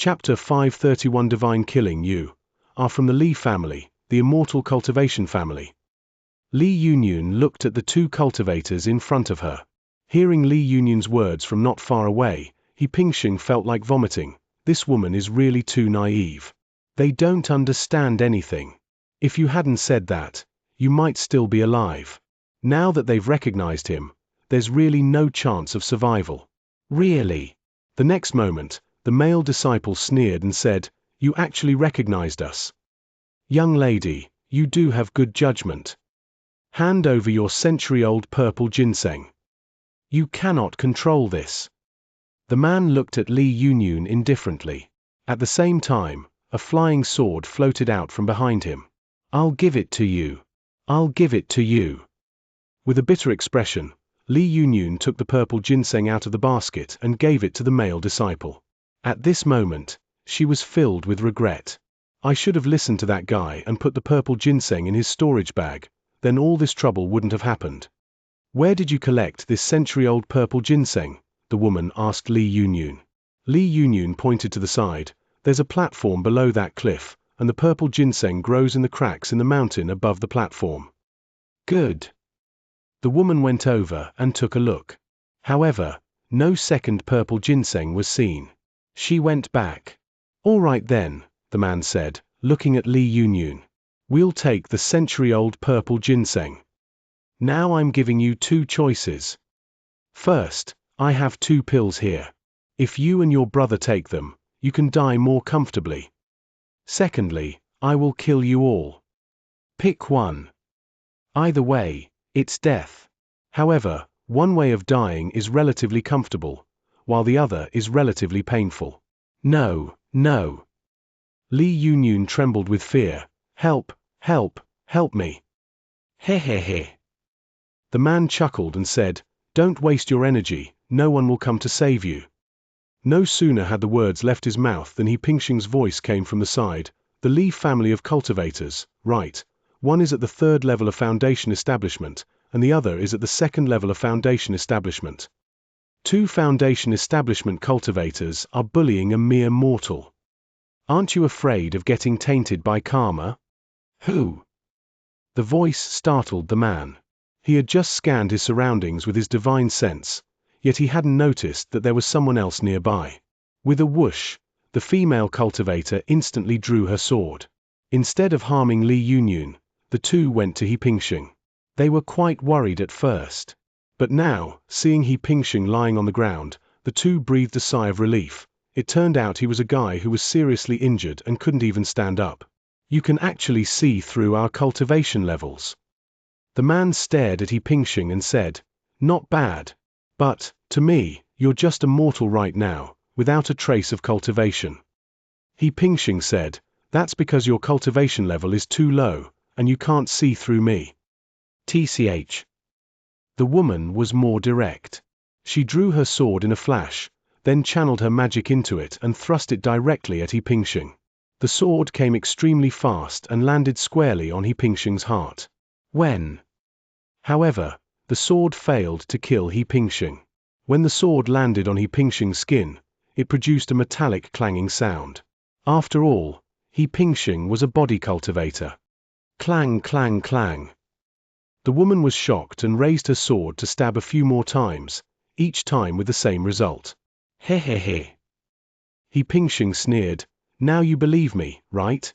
Chapter 531 Divine Killing. You are from the Li family, the immortal cultivation family. Li Yunyun looked at the two cultivators in front of her. Hearing Li Yunyun's words from not far away, He Pingxing felt like vomiting. This woman is really too naive. They don't understand anything. If you hadn't said that, you might still be alive. Now that they've recognized him, there's really no chance of survival. Really? The next moment, the male disciple sneered and said, "You actually recognized us. Young lady, you do have good judgment. Hand over your century-old purple ginseng. You cannot control this." The man looked at Li Yunyun indifferently. At the same time, a flying sword floated out from behind him. "I'll give it to you. I'll give it to you." With a bitter expression, Li Yunyun took the purple ginseng out of the basket and gave it to the male disciple. At this moment, she was filled with regret. I should have listened to that guy and put the purple ginseng in his storage bag, then all this trouble wouldn't have happened. "Where did you collect this century-old purple ginseng?" the woman asked Li Yunyun. Li Yunyun pointed to the side. "There's a platform below that cliff, and the purple ginseng grows in the cracks in the mountain above the platform." "Good." The woman went over and took a look. However, no second purple ginseng was seen. She went back. "All right then," the man said, looking at Li Yunyun. "We'll take the century-old purple ginseng. Now I'm giving you two choices. First, I have 2 pills here. If you and your brother take them, you can die more comfortably. Secondly, I will kill you all. Pick one. Either way, it's death. However, one way of dying is relatively comfortable, while the other is relatively painful." "No, no." Li Yunyun trembled with fear. "Help, help, help me." "Hehehe." The man chuckled and said, "Don't waste your energy, no one will come to save you." No sooner had the words left his mouth than He Pingxing's voice came from the side. "The Li family of cultivators, right. One is at the 3rd level of foundation establishment, and the other is at the 2nd level of foundation establishment. 2 foundation establishment cultivators are bullying a mere mortal. Aren't you afraid of getting tainted by karma?" "Who?" The voice startled the man. He had just scanned his surroundings with his divine sense, yet he hadn't noticed that there was someone else nearby. With a whoosh, the female cultivator instantly drew her sword. Instead of harming Li Yunyun, the two went to He Pingxing. They were quite worried at first. But now, seeing He Pingxing lying on the ground, the two breathed a sigh of relief. It turned out he was a guy who was seriously injured and couldn't even stand up. "You can actually see through our cultivation levels." The man stared at He Pingxing and said, "Not bad. But, to me, you're just a mortal right now, without a trace of cultivation." He Pingxing said, "That's because your cultivation level is too low, and you can't see through me." TCH. The woman was more direct. She drew her sword in a flash, then channeled her magic into it and thrust it directly at He Pingxing. The sword came extremely fast and landed squarely on He Pingxing's heart. However, the sword failed to kill He Pingxing. When the sword landed on He Pingxing's skin, it produced a metallic clanging sound. After all, He Pingxing was a body cultivator. Clang, clang, clang. The woman was shocked and raised her sword to stab a few more times, each time with the same result. "Hehehe." He Pingxing sneered, "Now you believe me, right?"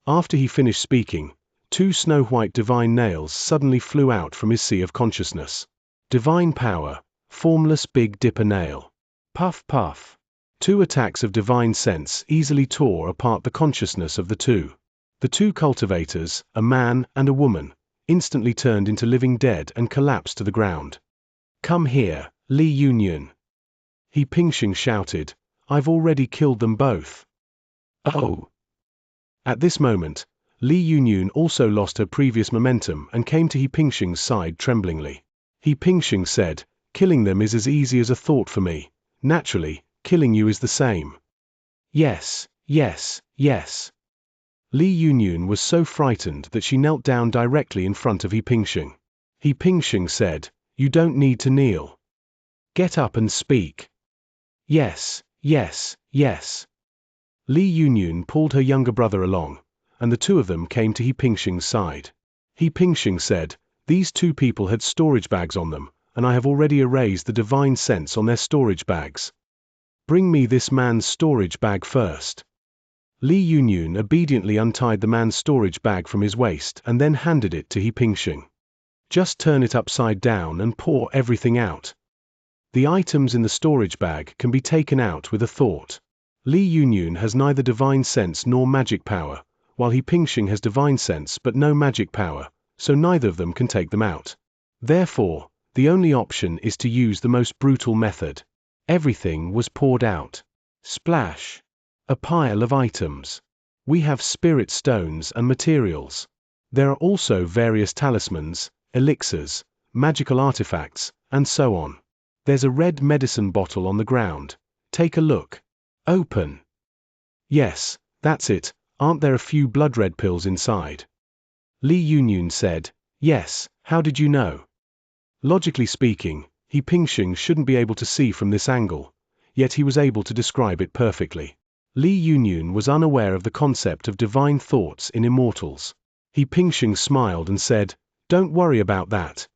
After he finished speaking, 2 snow-white divine nails suddenly flew out from his sea of consciousness. Divine power, formless Big Dipper nail. Puff puff. 2 attacks of divine sense easily tore apart the consciousness of the two. The 2 cultivators, a man and a woman, instantly turned into living dead and collapsed to the ground. "Come here, Li Yunyun." He Pingxing shouted, "I've already killed them both." "Oh." At this moment, Li Yunyun also lost her previous momentum and came to He Pingxing's side tremblingly. He Pingxing said, "Killing them is as easy as a thought for me. Naturally, killing you is the same." "Yes, yes, yes." Li Yunyun was so frightened that she knelt down directly in front of He Pingxing. He Pingxing said, "You don't need to kneel. Get up and speak." "Yes, yes, yes." Li Yunyun pulled her younger brother along, and the two of them came to He Pingxing's side. He Pingxing said, "These two people had storage bags on them, and I have already erased the divine sense on their storage bags. Bring me this man's storage bag first." Li Yunyun obediently untied the man's storage bag from his waist and then handed it to He Pingxing. "Just turn it upside down and pour everything out. The items in the storage bag can be taken out with a thought. Li Yunyun has neither divine sense nor magic power, while He Pingxing has divine sense but no magic power, so neither of them can take them out. Therefore, the only option is to use the most brutal method." Everything was poured out. Splash! A pile of items. We have spirit stones and materials. There are also various talismans, elixirs, magical artifacts, and so on. There's a red medicine bottle on the ground. Take a look. Open. Yes, that's it. Aren't there a few blood-red pills inside? Li Yunyun said, "Yes, how did you know?" Logically speaking, He Pingxing shouldn't be able to see from this angle, yet he was able to describe it perfectly. Li Yunyun was unaware of the concept of divine thoughts in immortals. He Pingxing smiled and said, "Don't worry about that.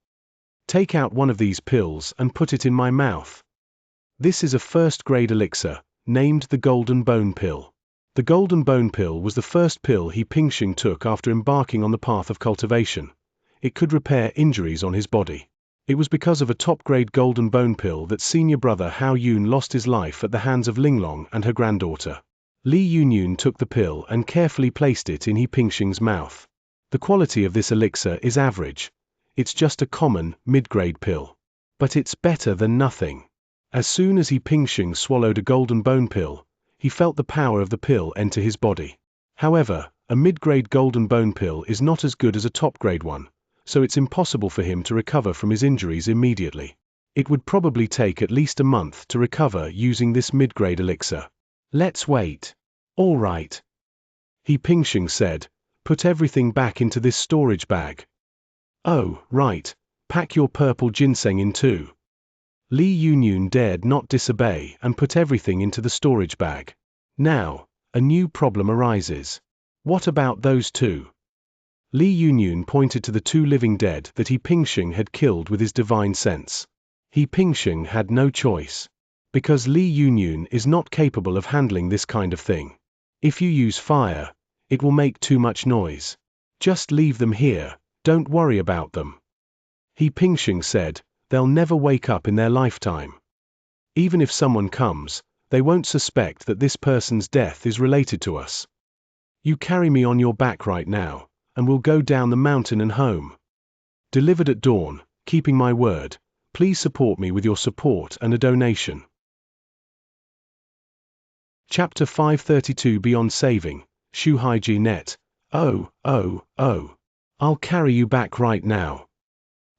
Take out one of these pills and put it in my mouth. This is a first-grade elixir, named the Golden Bone Pill." The Golden Bone Pill was the first pill He Pingxing took after embarking on the path of cultivation. It could repair injuries on his body. It was because of a top-grade Golden Bone Pill that senior brother Hao Yun lost his life at the hands of Linglong and her granddaughter. Li Yunyun took the pill and carefully placed it in He Pingxing's mouth. The quality of this elixir is average. It's just a common, mid-grade pill. But it's better than nothing. As soon as He Pingxing swallowed a Golden Bone Pill, he felt the power of the pill enter his body. However, a mid-grade Golden Bone Pill is not as good as a top-grade one, so it's impossible for him to recover from his injuries immediately. It would probably take at least a month to recover using this mid-grade elixir. "Let's wait." "All right," He Pingxing said, "put everything back into this storage bag." "Oh, right, pack your purple ginseng in too." Li Yunyun dared not disobey and put everything into the storage bag. Now, a new problem arises. What about those two? Li Yunyun pointed to the two living dead that He Pingxing had killed with his divine sense. He Pingxing had no choice. Because Li Yunyun is not capable of handling this kind of thing. If you use fire, it will make too much noise. Just leave them here, don't worry about them. He Pingxing said, "They'll never wake up in their lifetime. Even if someone comes, they won't suspect that this person's death is related to us. You carry me on your back right now, and we'll go down the mountain and home. Delivered at dawn, keeping my word. Please support me with your support and a donation." Chapter 532 Beyond Saving, Shuhaiji Net. Oh, I'll carry you back right now.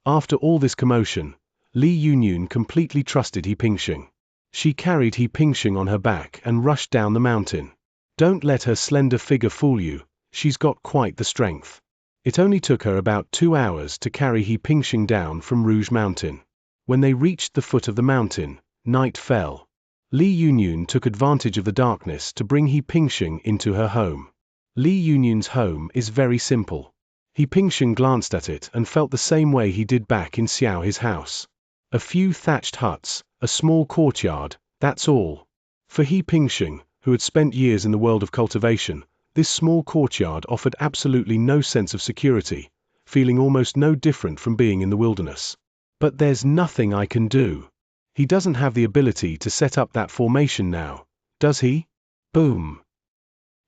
After all this commotion, Li Yunyun completely trusted He Pingxing. She carried He Pingxing on her back and rushed down the mountain. Don't let her slender figure fool you, she's got quite the strength. It only took her about 2 hours to carry He Pingxing down from Rouge Mountain. When they reached the foot of the mountain, night fell. Li Yunyun took advantage of the darkness to bring He Pingxing into her home. Li Yunyun's home is very simple. He Pingxing glanced at it and felt the same way he did back in Xiao his house. A few thatched huts, a small courtyard, that's all. For He Pingxing, who had spent years in the world of cultivation, this small courtyard offered absolutely no sense of security, feeling almost no different from being in the wilderness. But there's nothing I can do. He doesn't have the ability to set up that formation now, does he? Boom!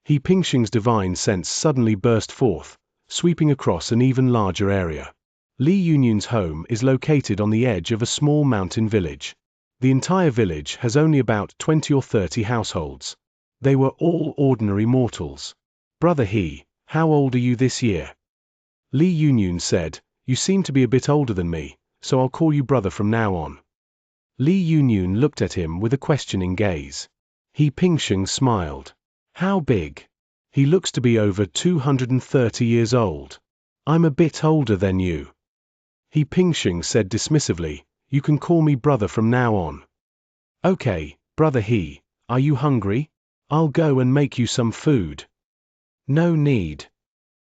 He Pingxing's divine sense suddenly burst forth, sweeping across an even larger area. Li Yunyun's home is located on the edge of a small mountain village. The entire village has only about 20 or 30 households. They were all ordinary mortals. "Brother He, how old are you this year?" Li Yunyun said, "You seem to be a bit older than me, so I'll call you brother from now on." Li Yunyun looked at him with a questioning gaze. He Pingxing smiled. "How big?" "He looks to be over 230 years old. I'm a bit older than you." He Pingxing said dismissively, "You can call me brother from now on." "Okay, brother He, are you hungry? I'll go and make you some food. No need.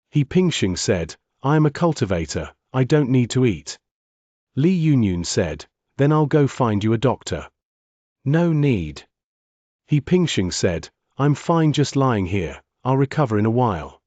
He Pingxing said, I am a cultivator, I don't need to eat. Li Yunyun said, then I'll go find you a doctor. No need. He Pingxing said, I'm fine just lying here, I'll recover in a while.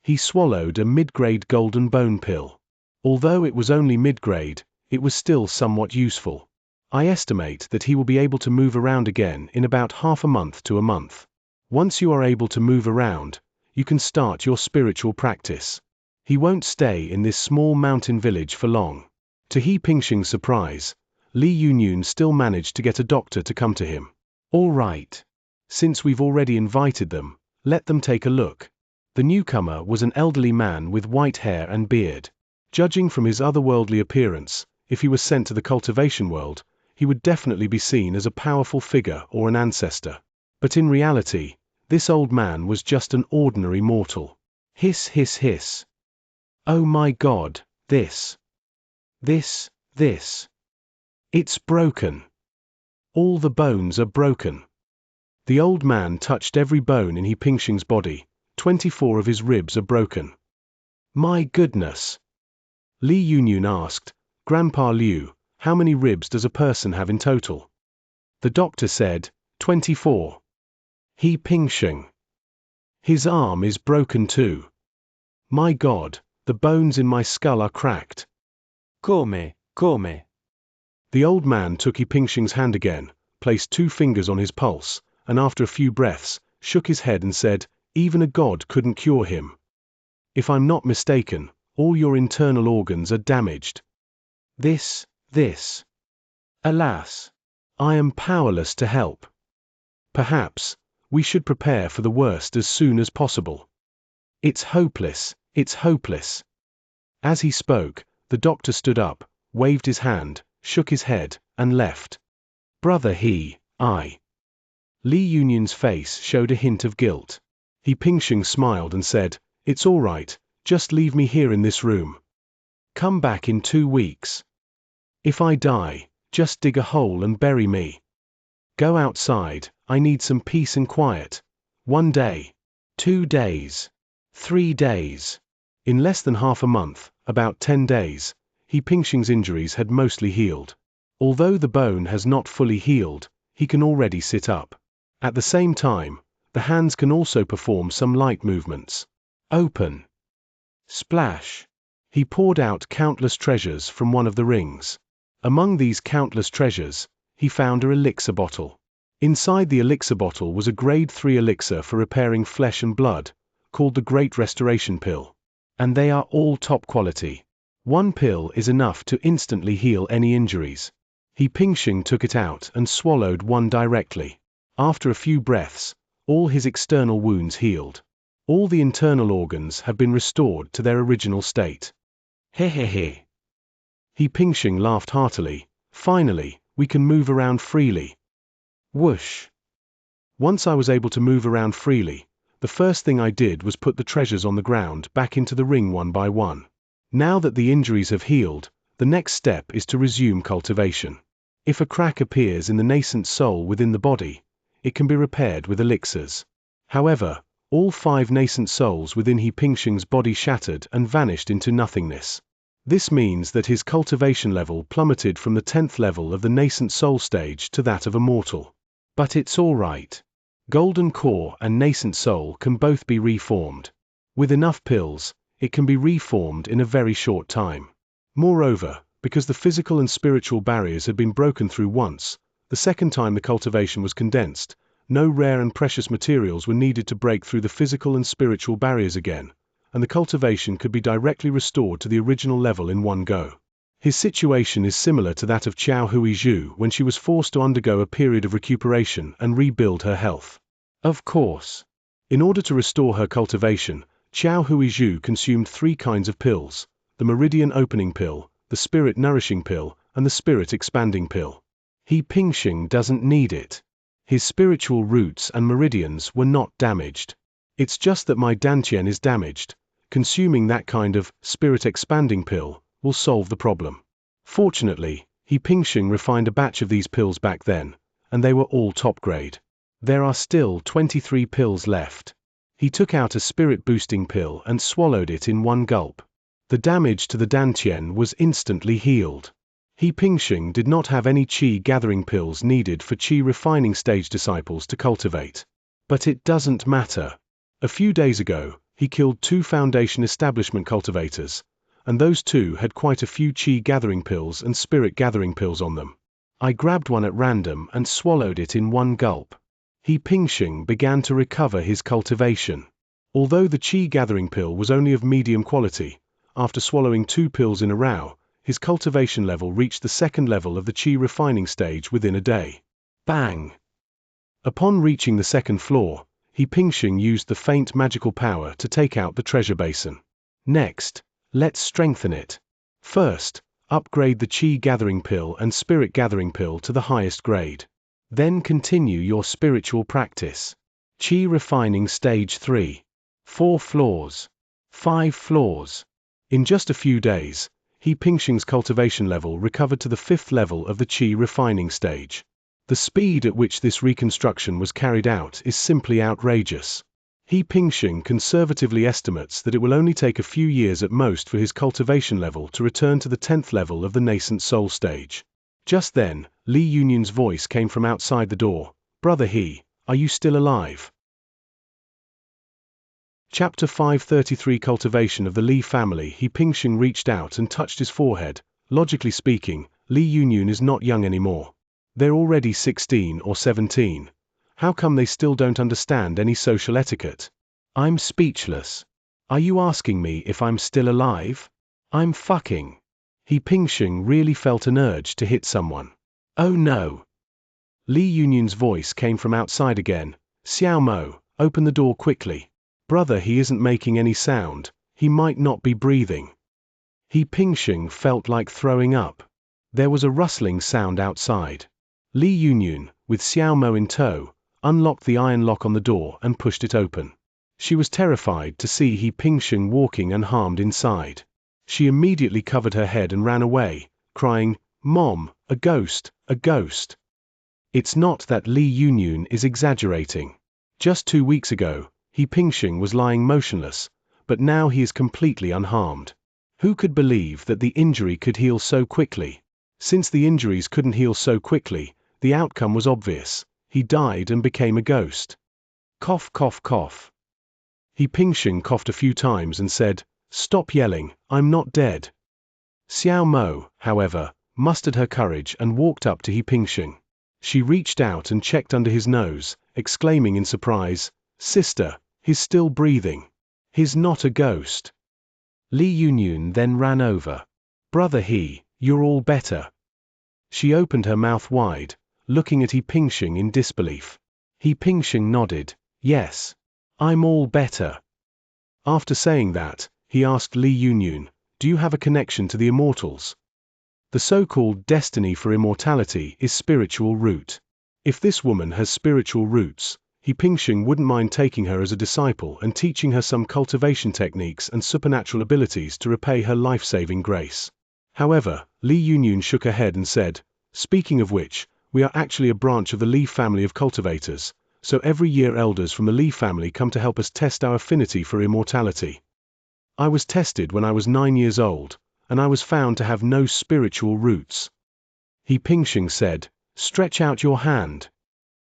He swallowed a mid-grade golden bone pill. Although it was only mid-grade, it was still somewhat useful. I estimate that he will be able to move around again in about half a month to a month. Once you are able to move around, you can start your spiritual practice. He won't stay in this small mountain village for long. To He Pingxing's surprise, Li Yunyun still managed to get a doctor to come to him. All right. Since we've already invited them, let them take a look. The newcomer was an elderly man with white hair and beard. Judging from his otherworldly appearance, if he was sent to the cultivation world, he would definitely be seen as a powerful figure or an ancestor. But in reality, this old man was just an ordinary mortal. Hiss, hiss, hiss. Oh my God, this. It's broken. All the bones are broken. The old man touched every bone in He Pingxing's body. 24 of his ribs are broken. My goodness. Li Yunyun asked, Grandpa Liu, how many ribs does a person have in total? The doctor said, 24. He Pingxing. His arm is broken too. My God, the bones in my skull are cracked. Come. The old man took He Pingxing's hand again, placed 2 fingers on his pulse, and after a few breaths, shook his head and said, even a god couldn't cure him. If I'm not mistaken, all your internal organs are damaged. This. Alas. I am powerless to help. Perhaps, we should prepare for the worst as soon as possible. It's hopeless. As he spoke, the doctor stood up, waved his hand, shook his head, and left. Brother Li Yunyun's face showed a hint of guilt. He Pingxing smiled and said, it's all right, just leave me here in this room. Come back in 2 weeks. If I die, just dig a hole and bury me. Go outside, I need some peace and quiet. 1 day, 2 days, 3 days. In less than half a month, about 10 days, He Pingxing's injuries had mostly healed. Although the bone has not fully healed, he can already sit up. At the same time, the hands can also perform some light movements. Open. Splash. He poured out countless treasures from one of the rings. Among these countless treasures, he found an elixir bottle. Inside the elixir bottle was a grade 3 elixir for repairing flesh and blood, called the Great Restoration Pill. And they are all top quality. 1 pill is enough to instantly heal any injuries. He Pingxing took it out and swallowed 1 directly. After a few breaths, all his external wounds healed. All the internal organs have been restored to their original state. He Pingxing laughed heartily. Finally, we can move around freely. Whoosh. Once I was able to move around freely, the first thing I did was put the treasures on the ground back into the ring one by one. Now that the injuries have healed, the next step is to resume cultivation. If a crack appears in the nascent soul within the body, it can be repaired with elixirs. However, all 5 nascent souls within He Pingxing's body shattered and vanished into nothingness. This means that his cultivation level plummeted from the 10th level of the nascent soul stage to that of a mortal. But it's all right. Golden core and nascent soul can both be reformed. With enough pills, it can be reformed in a very short time. Moreover, because the physical and spiritual barriers had been broken through once, the second time the cultivation was condensed, no rare and precious materials were needed to break through the physical and spiritual barriers again, and the cultivation could be directly restored to the original level in one go. His situation is similar to that of Xiao Huizhu when she was forced to undergo a period of recuperation and rebuild her health. Of course. In order to restore her cultivation, Xiao Huizhu consumed 3 kinds of pills: the Meridian Opening Pill, the Spirit Nourishing Pill, and the Spirit Expanding Pill. He Pingxing doesn't need it. His spiritual roots and meridians were not damaged. It's just that my dantian is damaged. Consuming that kind of Spirit Expanding Pill will solve the problem. Fortunately, He Pingxing refined a batch of these pills back then, and they were all top grade. There are still 23 pills left. He took out a spirit-boosting pill and swallowed it in one gulp. The damage to the dantian was instantly healed. He Pingxing did not have any qi gathering pills needed for qi refining stage disciples to cultivate. But it doesn't matter. A few days ago, he killed 2 foundation establishment cultivators, and those 2 had quite a few qi gathering pills and spirit gathering pills on them. I grabbed one at random and swallowed it in one gulp. He Pingxing began to recover his cultivation. Although the qi gathering pill was only of medium quality, after swallowing 2 pills in a row, his cultivation level reached the 2nd level of the qi refining stage within a day. Bang! Upon reaching the 2nd floor, he Pingxing used the faint magical power to take out the treasure basin. Next, let's strengthen it. First, upgrade the qi gathering pill and spirit gathering pill to the highest grade. Then continue your spiritual practice. Qi refining stage 3. 4 floors. 5 floors. In just a few days, he Pingxing's cultivation level recovered to the 5th level of the qi refining stage. The speed at which this reconstruction was carried out is simply outrageous. He Pingxing conservatively estimates that it will only take a few years at most for his cultivation level to return to the 10th level of the nascent soul stage. Just then, Li Yunyun's voice came from outside the door. Brother He, are you still alive? Chapter 533 Cultivation of the Li family. He Pingxing reached out and touched his forehead. Logically speaking, Li Yunyun is not young anymore. They're already 16 or 17. How come they still don't understand any social etiquette? I'm speechless. Are you asking me if I'm still alive? I'm fucking. He Pingxing really felt an urge to hit someone. Oh no! Li Yunyun's voice came from outside again. Xiao Mo, open the door quickly. Brother, he isn't making any sound. He might not be breathing. He Pingxing felt like throwing up. There was a rustling sound outside. Li Yunyun, with Xiao Mo in tow, unlocked the iron lock on the door and pushed it open. She was terrified to see He Pingxing walking unharmed inside. She immediately covered her head and ran away, crying, Mom, a ghost, a ghost. It's not that Li Yunyun is exaggerating. Just 2 weeks ago, He Pingxing was lying motionless, but now he is completely unharmed. Who could believe that the injury could heal so quickly? Since the injuries couldn't heal so quickly, the outcome was obvious. He died and became a ghost. Cough, cough, cough. He Pingxing coughed a few times and said, Stop yelling, I'm not dead. Xiao Mo, however, mustered her courage and walked up to He Pingxing. She reached out and checked under his nose, exclaiming in surprise, Sister, he's still breathing. He's not a ghost. Li Yunyun then ran over. Brother He, you're all better. She opened her mouth wide, looking at He Pingxing in disbelief. He Pingxing nodded. Yes. I'm all better. After saying that, he asked Li Yunyun, do you have a connection to the immortals? The so-called destiny for immortality is spiritual root. If this woman has spiritual roots, He Pingxing wouldn't mind taking her as a disciple and teaching her some cultivation techniques and supernatural abilities to repay her life-saving grace. However, Li Yunyun shook her head and said, Speaking of which, we are actually a branch of the Li family of cultivators, so every year elders from the Li family come to help us test our affinity for immortality. I was tested when I was 9 years old, and I was found to have no spiritual roots. He Pingxing said, Stretch out your hand.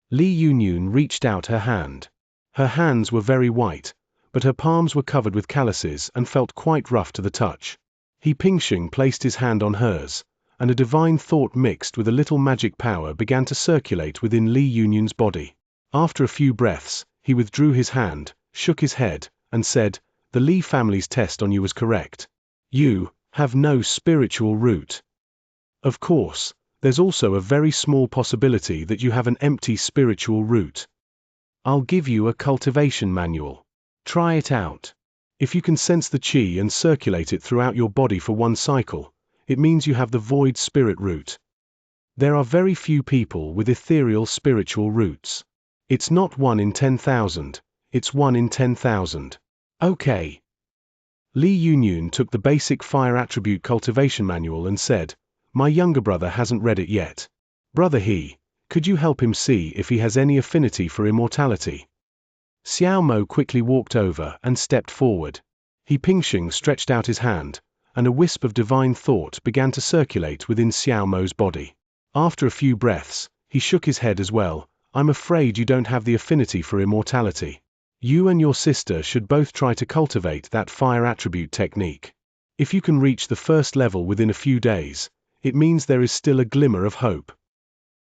Li Yunyun reached out her hand. Her hands were very white, but her palms were covered with calluses and felt quite rough to the touch. He Pingxing placed his hand on hers, and a divine thought mixed with a little magic power began to circulate within Li Yunyun's body. After a few breaths, he withdrew his hand, shook his head, and said, The Li family's test on you was correct. You have no spiritual root. Of course, there's also a very small possibility that you have an empty spiritual root. I'll give you a cultivation manual. Try it out. If you can sense the qi and circulate it throughout your body for 1 cycle, it means you have the void spirit root. There are very few people with ethereal spiritual roots. It's not 1 in 10,000, it's 1 in 10,000. Okay. Li Yunyun took the basic fire attribute cultivation manual and said, My younger brother hasn't read it yet. Brother He, Could you help him see if he has any affinity for immortality? Xiao Mo quickly walked over and stepped forward. He Pingxing stretched out his hand, and a wisp of divine thought began to circulate within Xiao Mo's body. After a few breaths, he shook his head as well. I'm afraid you don't have the affinity for immortality. You and your sister should both try to cultivate that fire attribute technique. If you can reach the first level within a few days, it means there is still a glimmer of hope.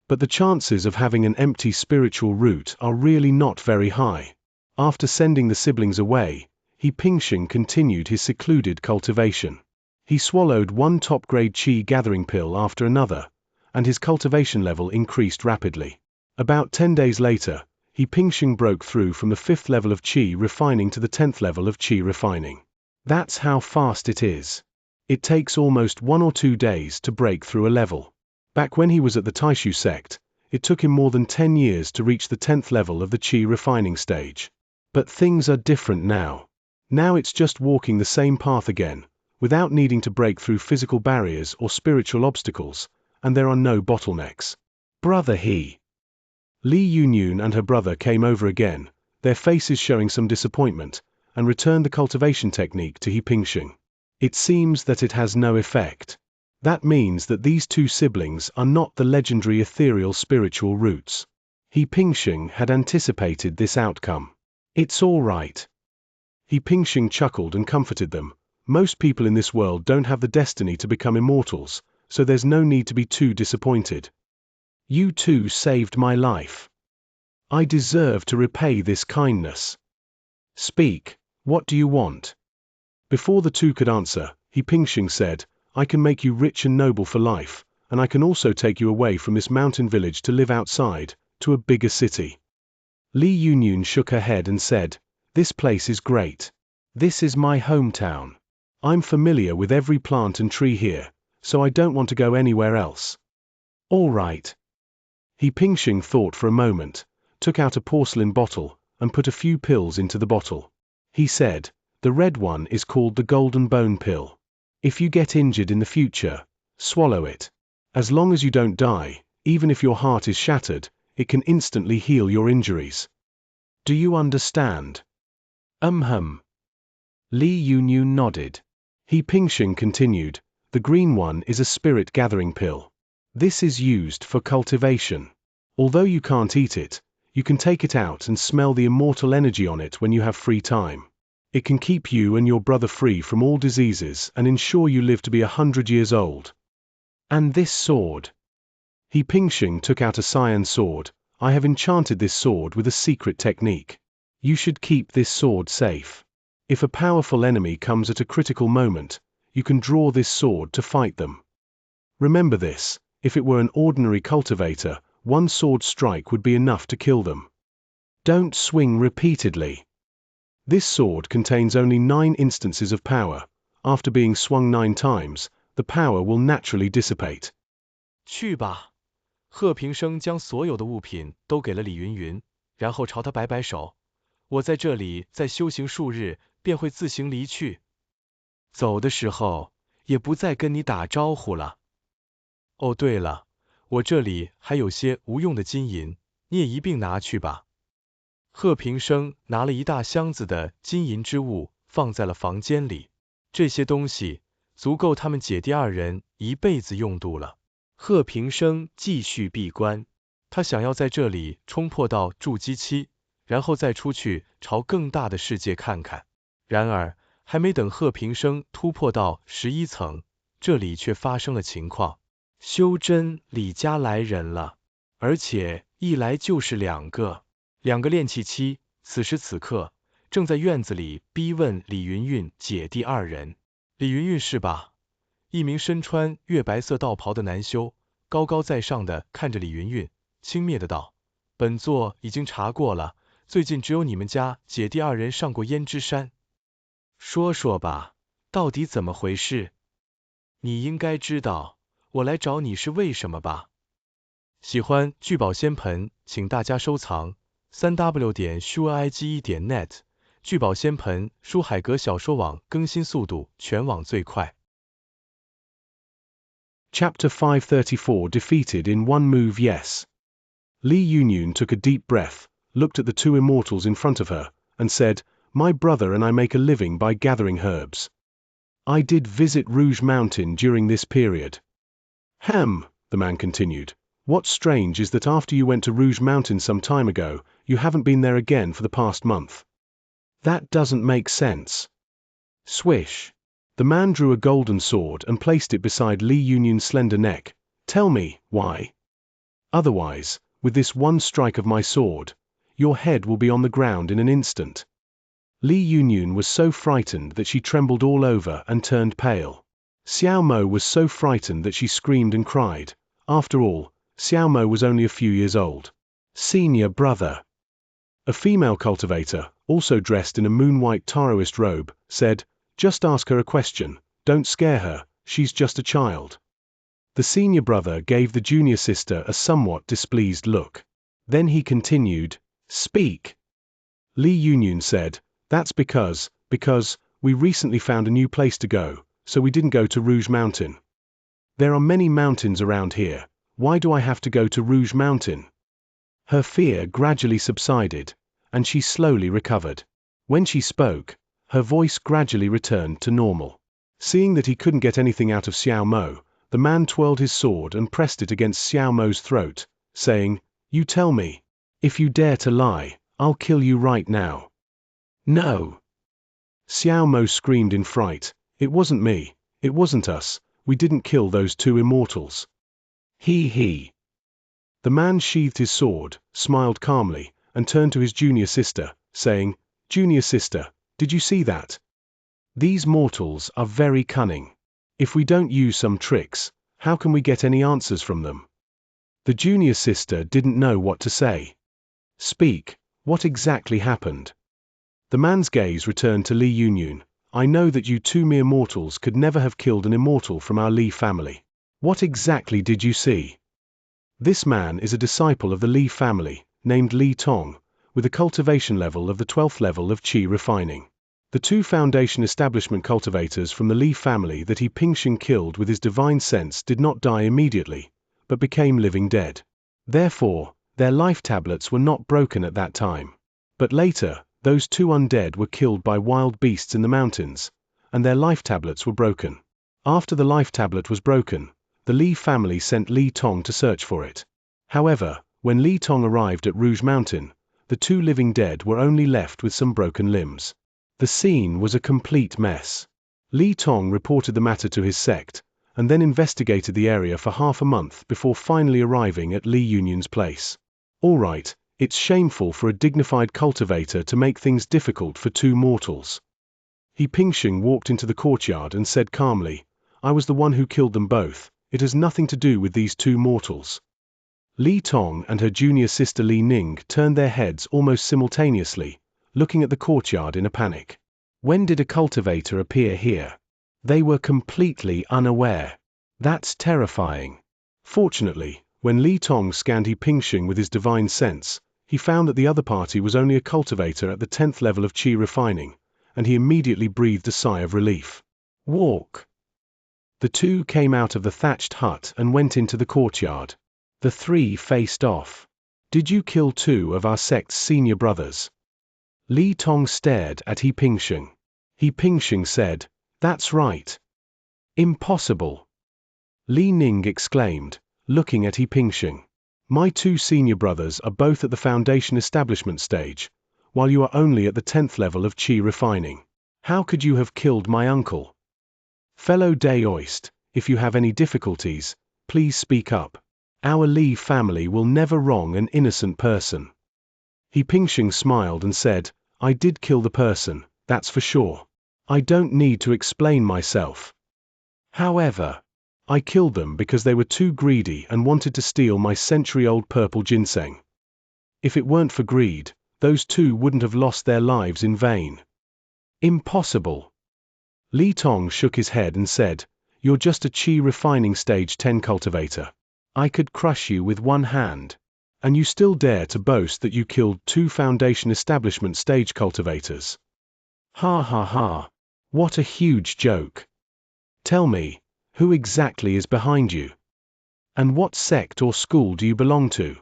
But the chances of having an empty spiritual root are really not very high. After sending the siblings away, he Pingxing continued his secluded cultivation. He swallowed one top-grade qi gathering pill after another, and his cultivation level increased rapidly. About 10 days later, he Pingxing broke through from the 5th level of qi refining to the 10th level of qi refining. That's how fast it is. It takes almost 1 or 2 days to break through a level. Back when he was at the Taishu sect, it took him more than 10 years to reach the 10th level of the qi refining stage. But things are different now. Now it's just walking the same path again, without needing to break through physical barriers or spiritual obstacles, and there are no bottlenecks. Brother Li Yunyun and her brother came over again, their faces showing some disappointment, and returned the cultivation technique to He Pingxing. It seems that it has no effect. That means that these two siblings are not the legendary ethereal spiritual roots. He Pingxing had anticipated this outcome. It's all right. He Pingxing chuckled and comforted them. Most people in this world don't have the destiny to become immortals, so there's no need to be too disappointed. You two saved my life. I deserve to repay this kindness. Speak, what do you want? Before the two could answer, He Pingxing said, I can make you rich and noble for life, and I can also take you away from this mountain village to live outside, to a bigger city. Li Yunyun shook her head and said, this place is great. This is my hometown. I'm familiar with every plant and tree here, so I don't want to go anywhere else. All right. He Pingxing thought for a moment, took out a porcelain bottle, and put a few pills into the bottle. He said, the red one is called the golden bone pill. If you get injured in the future, swallow it. As long as you don't die, even if your heart is shattered, it can instantly heal your injuries. Do you understand? Li Yunyun nodded. He Pingxing continued, the green one is a spirit gathering pill. This is used for cultivation. Although you can't eat it, you can take it out and smell the immortal energy on it when you have free time. It can keep you and your brother free from all diseases and ensure you live to be 100 years old. And this sword? He Pingxing took out a cyan sword. I have enchanted this sword with a secret technique. You should keep this sword safe. If a powerful enemy comes at a critical moment, you can draw this sword to fight them. Remember this, if it were an ordinary cultivator, one sword strike would be enough to kill them. Don't swing repeatedly. This sword contains only 9 instances of power. After being swung 9 times, the power will naturally dissipate. 去吧。贺平生将所有的物品都给了李云云，然后朝他摆摆手。我在这里再修行数日，便会自行离去。走的时候，也不再跟你打招呼了。哦，对了，我这里还有些无用的金银，你也一并拿去吧。贺平生拿了一大箱子的金银之物，放在了房间里。这些东西足够他们姐弟2人一辈子用度了。贺平生继续闭关，他想要在这里冲破到筑基期，然后再出去朝更大的世界看看。然而，还没等贺平生突破到11层，这里却发生了情况。修真李家来人了，而且一来就是2个炼气期，此时此刻正在院子里逼问李云云姐弟2人。李云云是吧？一名身穿月白色道袍的男修，高高在上的看着李云云，轻蔑的道：本座已经查过了，最近只有你们家姐弟2人上过胭脂山。说说吧，到底怎么回事？你应该知道，我来找你是为什么吧？喜欢聚宝仙盆，请大家收藏3w.shuaig1.net。聚宝仙盆，书海格小说网更新速度全网最快。Chapter 534 Defeated in one move. Yes. Li Yunyun took a deep breath, looked at the two immortals in front of her, and said, "My brother and I make a living by gathering herbs. I did visit Rouge Mountain during this period." The man continued. "What's strange is that after you went to Rouge Mountain some time ago, you haven't been there again for the past month. That doesn't make sense." Swish. The man drew a golden sword and placed it beside Li Yunyun's slender neck. "Tell me, why? Otherwise, with this one strike of my sword, your head will be on the ground in an instant." Li Yunyun was so frightened that she trembled all over and turned pale. Xiao Mo was so frightened that she screamed and cried. After all, Xiao Mo was only a few years old. Senior brother. A female cultivator, also dressed in a moon-white Taoist robe, said, "Just ask her a question, don't scare her, she's just a child." The senior brother gave the junior sister a somewhat displeased look. Then he continued, "Speak." Li Yunyun said, "That's because we recently found a new place to go, so we didn't go to Rouge Mountain. There are many mountains around here, why do I have to go to Rouge Mountain?" Her fear gradually subsided, and she slowly recovered. When she spoke, her voice gradually returned to normal. Seeing that he couldn't get anything out of Xiao Mo, the man twirled his sword and pressed it against Xiao Mo's throat, saying, "You tell me. If you dare to lie, I'll kill you right now." "No!" Xiao Mo screamed in fright. "It wasn't me. It wasn't us. We didn't kill those two immortals." He. The man sheathed his sword, smiled calmly, and turned to his junior sister, saying, "Junior sister, did you see that? These mortals are very cunning. If we don't use some tricks, how can we get any answers from them?" The junior sister didn't know what to say. "Speak, what exactly happened?" The man's gaze returned to Li Yunyun. "I know that you two mere mortals could never have killed an immortal from our Li family. What exactly did you see?" This man is a disciple of the Li family, named Li Tong, with a cultivation level of the 12th level of qi refining. The two foundation establishment cultivators from the Li family that he Pingxing killed with his divine sense did not die immediately, but became living dead. Therefore, their life tablets were not broken at that time. But later, those two undead were killed by wild beasts in the mountains, and their life tablets were broken. After the life tablet was broken, the Li family sent Li Tong to search for it. However, when Li Tong arrived at Rouge Mountain, the two living dead were only left with some broken limbs. The scene was a complete mess. Li Tong reported the matter to his sect, and then investigated the area for half a month before finally arriving at Li Yunyun's place. All right, it's shameful for a dignified cultivator to make things difficult for two mortals. He Pingxing walked into the courtyard and said calmly, "I was the one who killed them both. It has nothing to do with these two mortals." Li Tong and her junior sister Li Ning turned their heads almost simultaneously, looking at the courtyard in a panic. When did a cultivator appear here? They were completely unaware. That's terrifying. Fortunately, when Li Tong scanned He Pingxing with his divine sense, he found that the other party was only a cultivator at the 10th level of qi refining, and he immediately breathed a sigh of relief. Walk. The two came out of the thatched hut and went into the courtyard. The three faced off. "Did you kill two of our sect's senior brothers?" Li Tong stared at He Pingxing. He Pingxing said, "That's right." "Impossible!" Li Ning exclaimed, looking at He Pingxing. "My two senior brothers are both at the foundation establishment stage, while you are only at the 10th level of qi refining. How could you have killed my uncle? Fellow Daoist, if you have any difficulties, please speak up. Our Li family will never wrong an innocent person." He Pingxing smiled and said, "I did kill the person, that's for sure. I don't need to explain myself. However, I killed them because they were too greedy and wanted to steal my century-old purple ginseng. If it weren't for greed, those two wouldn't have lost their lives in vain." "Impossible." Li Tong shook his head and said, "You're just a qi refining stage 10 cultivator. I could crush you with one hand. And you still dare to boast that you killed two foundation establishment stage cultivators. Ha ha ha. What a huge joke. Tell me, who exactly is behind you? And what sect or school do you belong to?"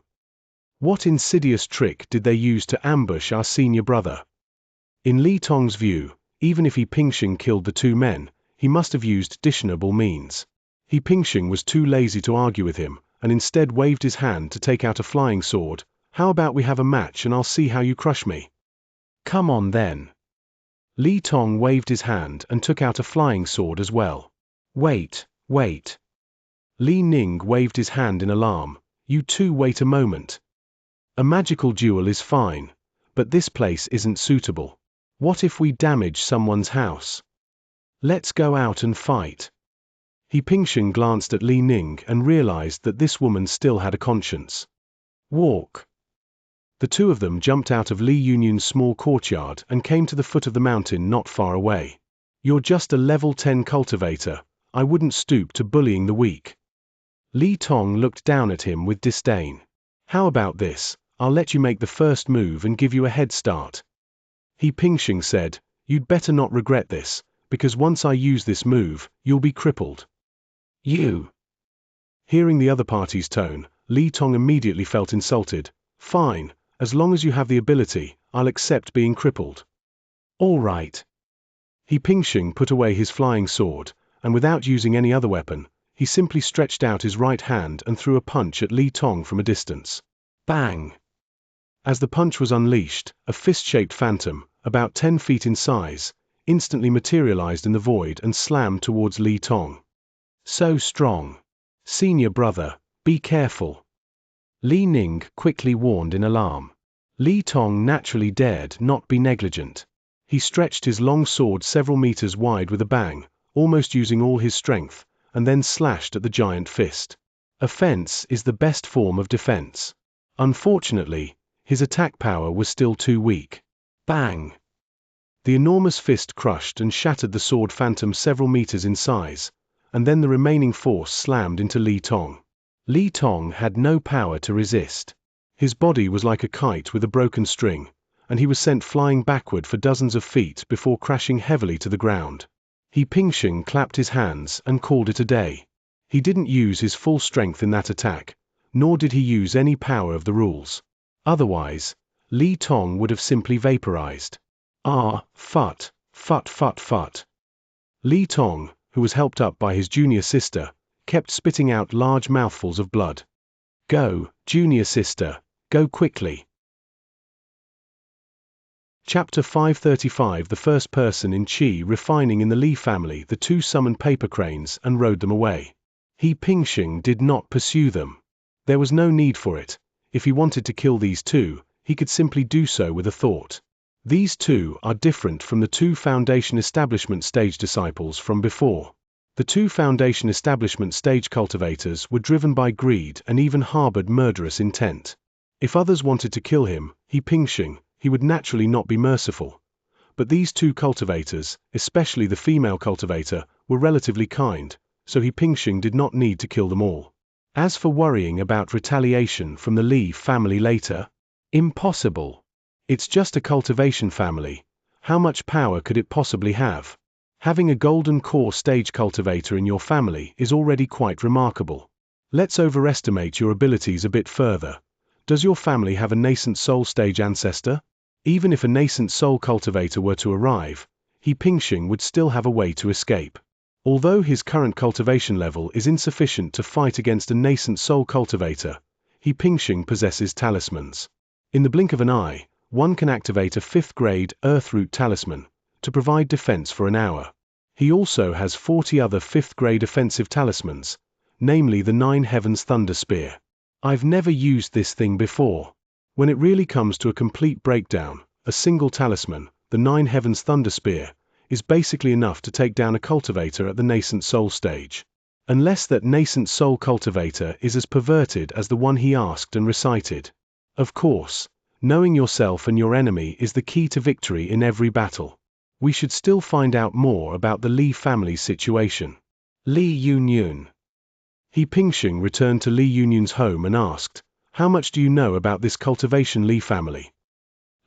What insidious trick did they use to ambush our senior brother? In Li Tong's view, even if He Pingxing killed the two men, he must have used dishonorable means. He Pingxing was too lazy to argue with him, and instead waved his hand to take out a flying sword. How about we have a match and I'll see how you crush me? Come on then. Li Tong waved his hand and took out a flying sword as well. Wait. Li Ning waved his hand in alarm. You two wait a moment. A magical duel is fine, but this place isn't suitable. What if we damage someone's house? Let's go out and fight. He Pingxing glanced at Li Ning and realized that this woman still had a conscience. Walk. The two of them jumped out of Li Yunyun's small courtyard and came to the foot of the mountain not far away. You're just a level 10 cultivator. I wouldn't stoop to bullying the weak. Li Tong looked down at him with disdain. How about this? I'll let you make the first move and give you a head start. He Pingxing said, you'd better not regret this, because once I use this move, you'll be crippled. You. Hearing the other party's tone, Li Tong immediately felt insulted. Fine, as long as you have the ability, I'll accept being crippled. All right. He Pingxing put away his flying sword, and without using any other weapon, he simply stretched out his right hand and threw a punch at Li Tong from a distance. Bang! As the punch was unleashed, a fist-shaped phantom, about 10 feet in size, instantly materialized in the void and slammed towards Li Tong. So strong. Senior brother, be careful. Li Ning quickly warned in alarm. Li Tong naturally dared not be negligent. He stretched his long sword several meters wide with a bang, almost using all his strength, and then slashed at the giant fist. Offense is the best form of defense. Unfortunately, his attack power was still too weak. Bang! The enormous fist crushed and shattered the sword phantom several meters in size, and then the remaining force slammed into Li Tong. Li Tong had no power to resist. His body was like a kite with a broken string, and he was sent flying backward for dozens of feet before crashing heavily to the ground. He Pingxing clapped his hands and called it a day. He didn't use his full strength in that attack, nor did he use any power of the rules. Otherwise, Li Tong would have simply vaporized. Fut. Li Tong, who was helped up by his junior sister, kept spitting out large mouthfuls of blood. Go, junior sister, go quickly. Chapter 535. The first person in Qi refining in the Li family. The two summoned paper cranes and rowed them away. He Pingxing did not pursue them. There was no need for it. If he wanted to kill these two, he could simply do so with a thought. These two are different from the two Foundation Establishment Stage disciples from before. The two Foundation Establishment Stage cultivators were driven by greed and even harbored murderous intent. If others wanted to kill him, He Pingxing, he would naturally not be merciful. But these two cultivators, especially the female cultivator, were relatively kind, so He Pingxing did not need to kill them all. As for worrying about retaliation from the Li family later, impossible. It's just a cultivation family. How much power could it possibly have? Having a golden core stage cultivator in your family is already quite remarkable. Let's overestimate your abilities a bit further. Does your family have a nascent soul stage ancestor? Even if a nascent soul cultivator were to arrive, He Pingxing would still have a way to escape. Although his current cultivation level is insufficient to fight against a nascent soul cultivator, He Pingxing possesses talismans. In the blink of an eye, one can activate a 5th grade Earthroot talisman to provide defense for an hour. He also has 40 other 5th grade offensive talismans, namely the 9 Heavens Thunder Spear. I've never used this thing before. When it really comes to a complete breakdown, a single talisman, the 9 Heavens Thunder Spear, is basically enough to take down a cultivator at the nascent soul stage. Unless that nascent soul cultivator is as perverted as the one he asked and recited. Of course, knowing yourself and your enemy is the key to victory in every battle. We should still find out more about the Li family's situation. Li Yunyun. He Pingxing returned to Li Yunyun's home and asked, how much do you know about this cultivation Li family?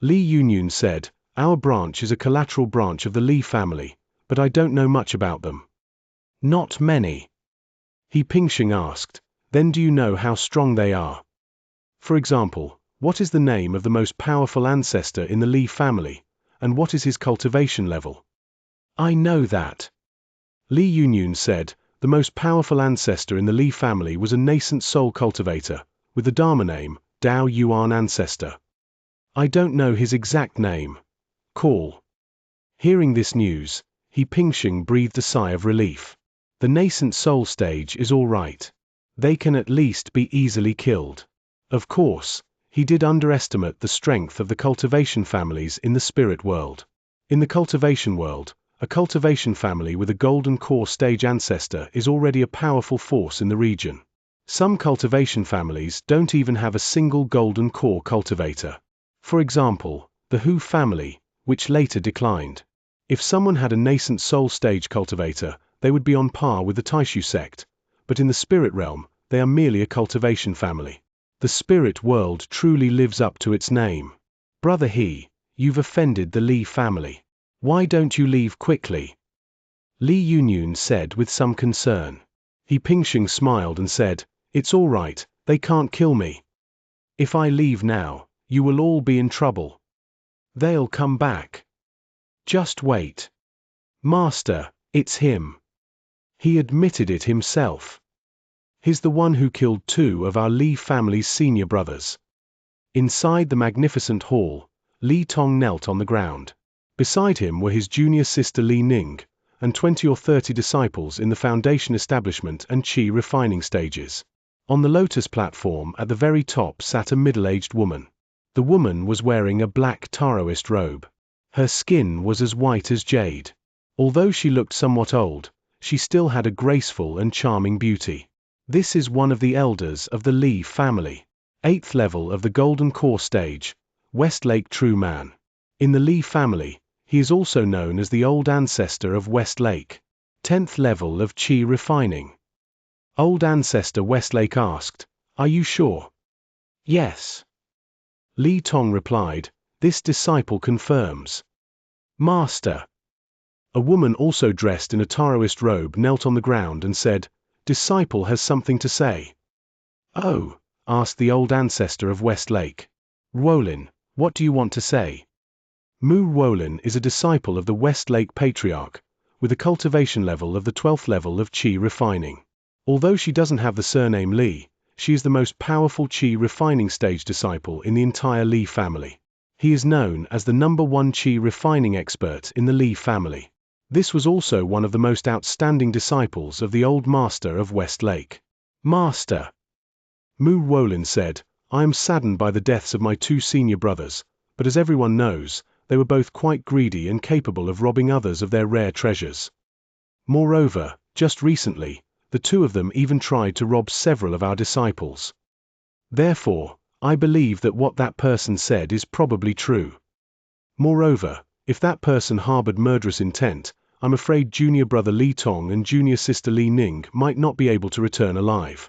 Li Yunyun said, our branch is a collateral branch of the Li family, but I don't know much about them. Not many. He Pingxing asked, then do you know how strong they are? For example, What is the name of the most powerful ancestor in the Li family, and what is his cultivation level? I know that. Li Yunyun said, the most powerful ancestor in the Li family was a nascent soul cultivator, with the Dharma name, Dao Yuan ancestor. I don't know his exact name. Call. Hearing this news, He Pingsheng breathed a sigh of relief. The nascent soul stage is all right. They can at least be easily killed. Of course, he did underestimate the strength of the cultivation families in the spirit world. In the cultivation world, a cultivation family with a golden core stage ancestor is already a powerful force in the region. Some cultivation families don't even have a single golden core cultivator. For example, the Hu family, which later declined. If someone had a nascent soul stage cultivator, they would be on par with the Taishu sect, but in the spirit realm, they are merely a cultivation family. The spirit world truly lives up to its name. Brother He, you've offended the Li family. Why don't you leave quickly? Li Yunyun said with some concern. He Pingsheng smiled and said, it's all right, they can't kill me. If I leave now, you will all be in trouble. They'll come back. Just wait. Master, it's him. He admitted it himself. He's the one who killed 2 of our Li family's senior brothers. Inside the magnificent hall, Li Tong knelt on the ground. Beside him were his junior sister Li Ning, and 20 or 30 disciples in the foundation establishment and qi refining stages. On the lotus platform at the very top sat a middle-aged woman. The woman was wearing a black Taoist robe. Her skin was as white as jade. Although she looked somewhat old, she still had a graceful and charming beauty. This is one of the elders of the Li family. 8th level of the Golden Core stage, Westlake True Man. In the Li family, he is also known as the old ancestor of Westlake. 10th level of Qi refining. Old ancestor Westlake asked, are you sure? Yes. Li Tong replied, this disciple confirms. Master. A woman also dressed in a Taoist robe knelt on the ground and said, disciple has something to say. Oh, asked the old ancestor of Westlake. Ruolin, what do you want to say? Mu Ruolin is a disciple of the Westlake Patriarch, with a cultivation level of the 12th level of Qi refining. Although she doesn't have the surname Li, she is the most powerful Qi refining stage disciple in the entire Li family. He is known as the #1 Qi refining expert in the Li family. This was also one of the most outstanding disciples of the old master of Westlake. Master. Mu Ruolin said, I am saddened by the deaths of my 2 senior brothers, but as everyone knows, they were both quite greedy and capable of robbing others of their rare treasures. Moreover, just recently, the 2 of them even tried to rob several of our disciples. Therefore, I believe that what that person said is probably true. Moreover, if that person harbored murderous intent, I'm afraid junior brother Li Tong and junior sister Li Ning might not be able to return alive.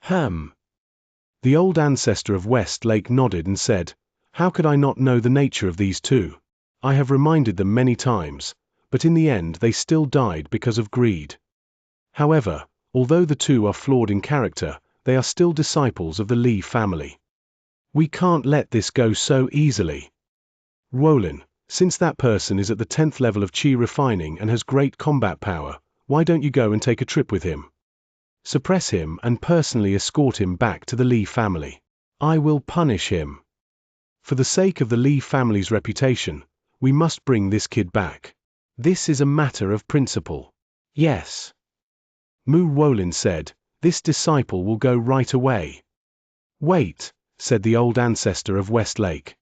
The old ancestor of Westlake nodded and said, how could I not know the nature of these 2? I have reminded them many times, but in the end they still died because of greed. However, although the 2 are flawed in character, they are still disciples of the Li family. We can't let this go so easily. Ruolin, since that person is at the 10th level of Qi refining and has great combat power, why don't you go and take a trip with him? Suppress him and personally escort him back to the Li family. I will punish him. For the sake of the Li family's reputation, we must bring this kid back. This is a matter of principle. Yes. Mu Ruolin said, this disciple will go right away. Wait, said the old ancestor of Westlake.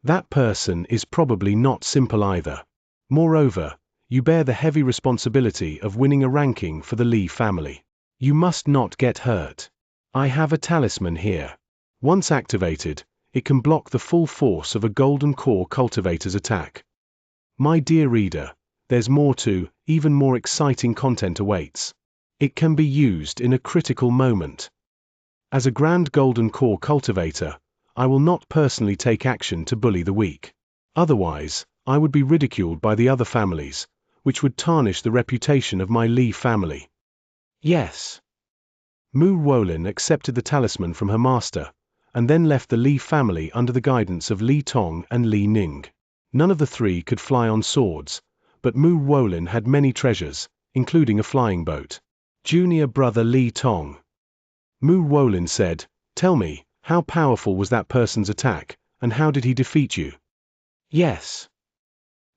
That person is probably not simple either. Moreover, you bear the heavy responsibility of winning a ranking for the Li family. You must not get hurt. I have a talisman here. Once activated, it can block the full force of a golden core cultivator's attack. My dear reader, there's more to, even more exciting content awaits. It can be used in a critical moment. As a grand golden core cultivator, I will not personally take action to bully the weak. Otherwise, I would be ridiculed by the other families, which would tarnish the reputation of my Li family. Yes. Mu Ruolin accepted the talisman from her master, and then left the Li family under the guidance of Li Tong and Li Ning. None of the three could fly on swords, but Mu Wolin had many treasures, including a flying boat. Junior brother Li Tong. Mu Wolin said, "Tell me, how powerful was that person's attack, and how did he defeat you?" "Yes."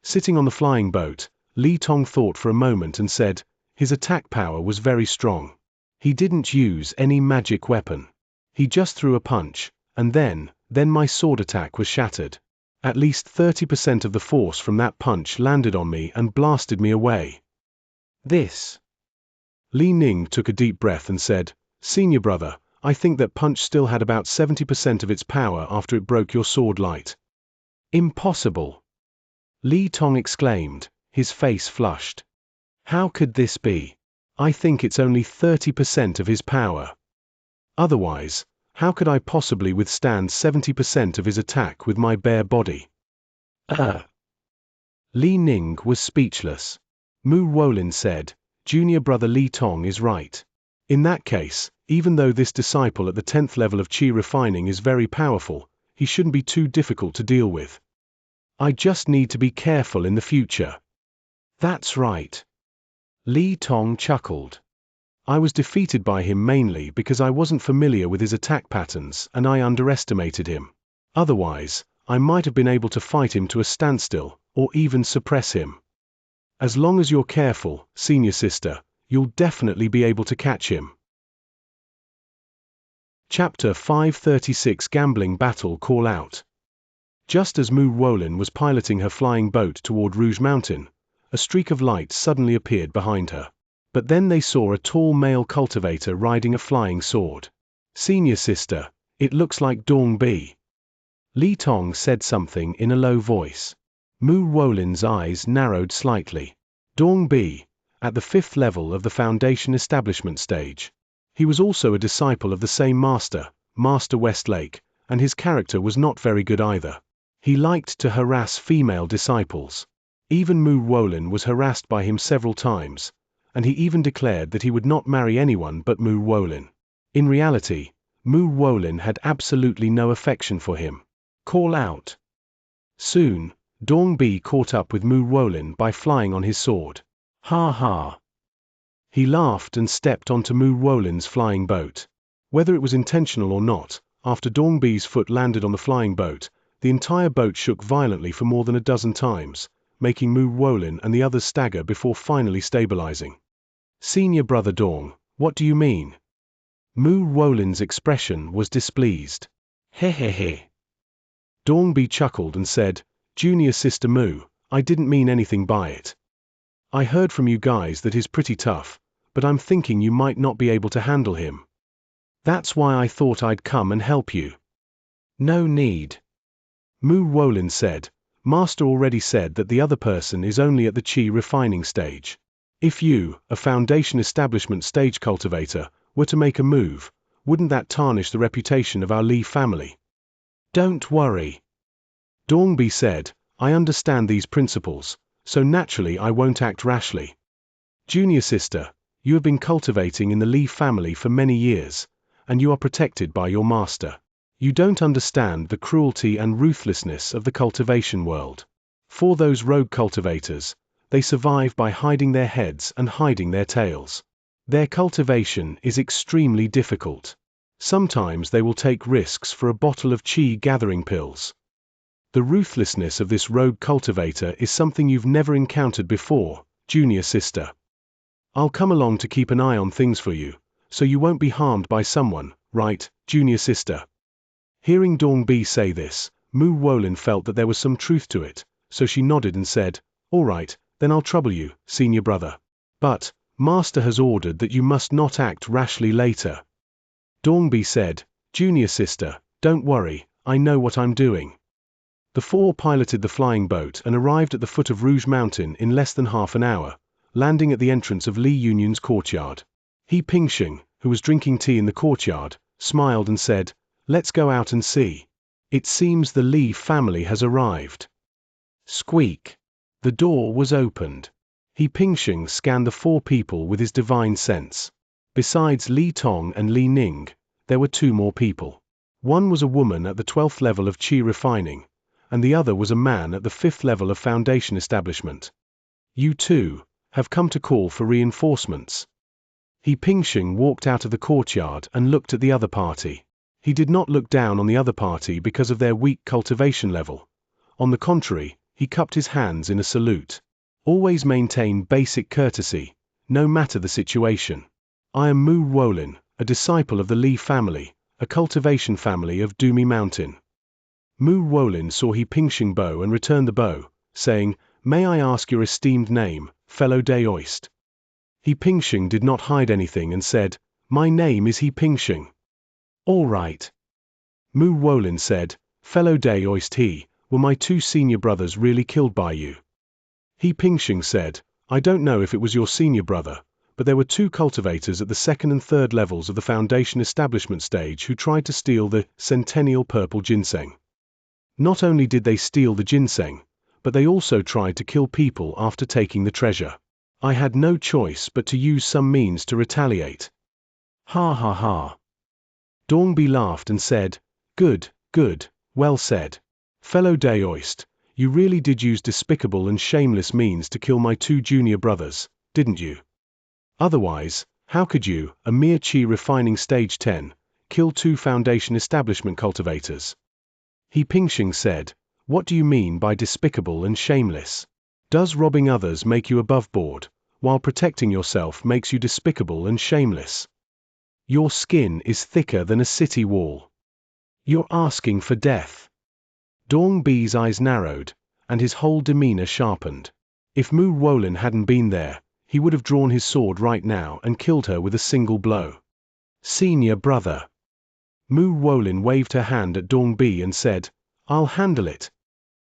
Sitting on the flying boat, Li Tong thought for a moment and said, "His attack power was very strong. He didn't use any magic weapon. He just threw a punch, and then my sword attack was shattered. At least 30% of the force from that punch landed on me and blasted me away." This. Li Ning took a deep breath and said, "Senior brother, I think that punch still had about 70% of its power after it broke your sword light." "Impossible!" Li Tong exclaimed, his face flushed. "How could this be? I think it's only 30% of his power. Otherwise, how could I possibly withstand 70% of his attack with my bare body?" Li Ning was speechless. Mu Wolin said, "Junior brother Li Tong is right. In that case, even though this disciple at the 10th level of Qi refining is very powerful, he shouldn't be too difficult to deal with. I just need to be careful in the future." "That's right." Li Tong chuckled. "I was defeated by him mainly because I wasn't familiar with his attack patterns and I underestimated him. Otherwise, I might have been able to fight him to a standstill, or even suppress him. As long as you're careful, senior sister, you'll definitely be able to catch him." Chapter 536 Gambling Battle Call Out. Just as Mu Wolin was piloting her flying boat toward Rouge Mountain, a streak of light suddenly appeared behind her. But then they saw a tall male cultivator riding a flying sword. "Senior sister, it looks like Dong Bi." Li Tong said something in a low voice. Mu Wolin's eyes narrowed slightly. Dong Bi, at the 5th level of the Foundation Establishment stage. He was also a disciple of the same master, Master Westlake, and his character was not very good either. He liked to harass female disciples. Even Mu Wolin was harassed by him several times, and he even declared that he would not marry anyone but Mu Wolin. In reality, Mu Wolin had absolutely no affection for him. Call out. Soon, Dong Bi caught up with Mu Wolin by flying on his sword. Ha ha. He laughed and stepped onto Mu Wolin's flying boat. Whether it was intentional or not, after Dong Bi's foot landed on the flying boat, the entire boat shook violently for more than a dozen times, making Mu Wolin and the others stagger before finally stabilizing. "Senior brother Dong, what do you mean?" Mu Wolin's expression was displeased. "Hehehe." Dong Bi chuckled and said, "Junior sister Mu, I didn't mean anything by it. I heard from you guys that he's pretty tough, but I'm thinking you might not be able to handle him. That's why I thought I'd come and help you." "No need." Mu Wolin said, "Master already said that the other person is only at the Qi refining stage. If you, a Foundation Establishment stage cultivator, were to make a move, wouldn't that tarnish the reputation of our Li family?" "Don't worry." Dong Bi said, "I understand these principles, so naturally I won't act rashly. Junior sister, you have been cultivating in the Li family for many years, and you are protected by your master. You don't understand the cruelty and ruthlessness of the cultivation world. For those rogue cultivators, they survive by hiding their heads and hiding their tails. Their cultivation is extremely difficult. Sometimes they will take risks for a bottle of Qi gathering pills. The ruthlessness of this rogue cultivator is something you've never encountered before, junior sister. I'll come along to keep an eye on things for you, so you won't be harmed by someone, right, junior sister?" Hearing Dong Bi say this, Mu Wolin felt that there was some truth to it, so she nodded and said, "All right, then I'll trouble you, senior brother. But, Master has ordered that you must not act rashly later." Dong Bi said, "Junior sister, don't worry, I know what I'm doing." The four piloted the flying boat and arrived at the foot of Rouge Mountain in less than half an hour, landing at the entrance of Li Yunyan's courtyard. He Pingxing, who was drinking tea in the courtyard, smiled and said, "Let's go out and see. It seems the Li family has arrived." Squeak. The door was opened. He Pingxing scanned the four people with his divine sense. Besides Li Tong and Li Ning, there were two more people. One was a woman at the 12th level of Qi refining, and the other was a man at the 5th level of foundation establishment. You too have come to call for reinforcements. He Pingxing walked out of the courtyard and looked at the other party. He did not look down on the other party because of their weak cultivation level. On the contrary, he cupped his hands in a salute. Always maintain basic courtesy, no matter the situation. I am Mu Wolin, a disciple of the Li family, a cultivation family of Dumi Mountain. Mu Wolin saw He Pingxing bow and returned the bow, saying, "May I ask your esteemed name, fellow Daoist?" He Pingxing did not hide anything and said, "My name is He Pingxing." "All right." Mu Wolin said, "Fellow Daoist He, were my two senior brothers really killed by you?" He Pingxing said, "I don't know if it was your senior brother, but there were two cultivators at the 2nd and 3rd levels of the foundation establishment stage who tried to steal the centennial purple ginseng. Not only did they steal the ginseng, but they also tried to kill people after taking the treasure. I had no choice but to use some means to retaliate." Ha ha ha. Dongbi laughed and said, "Good, good, well said. Fellow Daoist, you really did use despicable and shameless means to kill my two junior brothers, didn't you? Otherwise, how could you, a mere Qi refining stage 10, kill two foundation establishment cultivators?" He Pingxing said, "What do you mean by despicable and shameless? Does robbing others make you above board, while protecting yourself makes you despicable and shameless? Your skin is thicker than a city wall. You're asking for death." Dong Bi's eyes narrowed, and his whole demeanor sharpened. If Mu Wolin hadn't been there, he would have drawn his sword right now and killed her with a single blow. "Senior brother." Mu Wolin waved her hand at Dong Bi and said, "I'll handle it."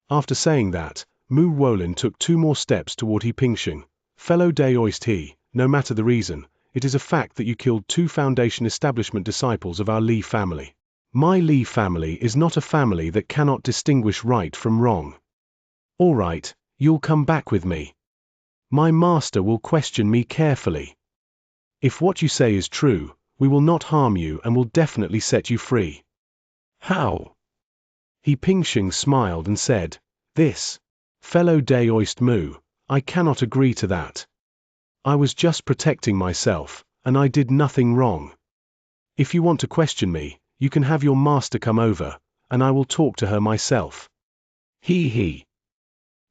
After saying that, Mu Wolin took 2 more steps toward He Pingxing. "Fellow Daoist He, no matter the reason, it is a fact that you killed 2 foundation establishment disciples of our Li family. My Li family is not a family that cannot distinguish right from wrong. All right, you'll come back with me. My master will question me carefully. If what you say is true, we will not harm you and will definitely set you free." "How?" He Pingxing smiled and said, "This. Fellow Daoist Mu, I cannot agree to that. I was just protecting myself, and I did nothing wrong. If you want to question me, you can have your master come over, and I will talk to her myself." He.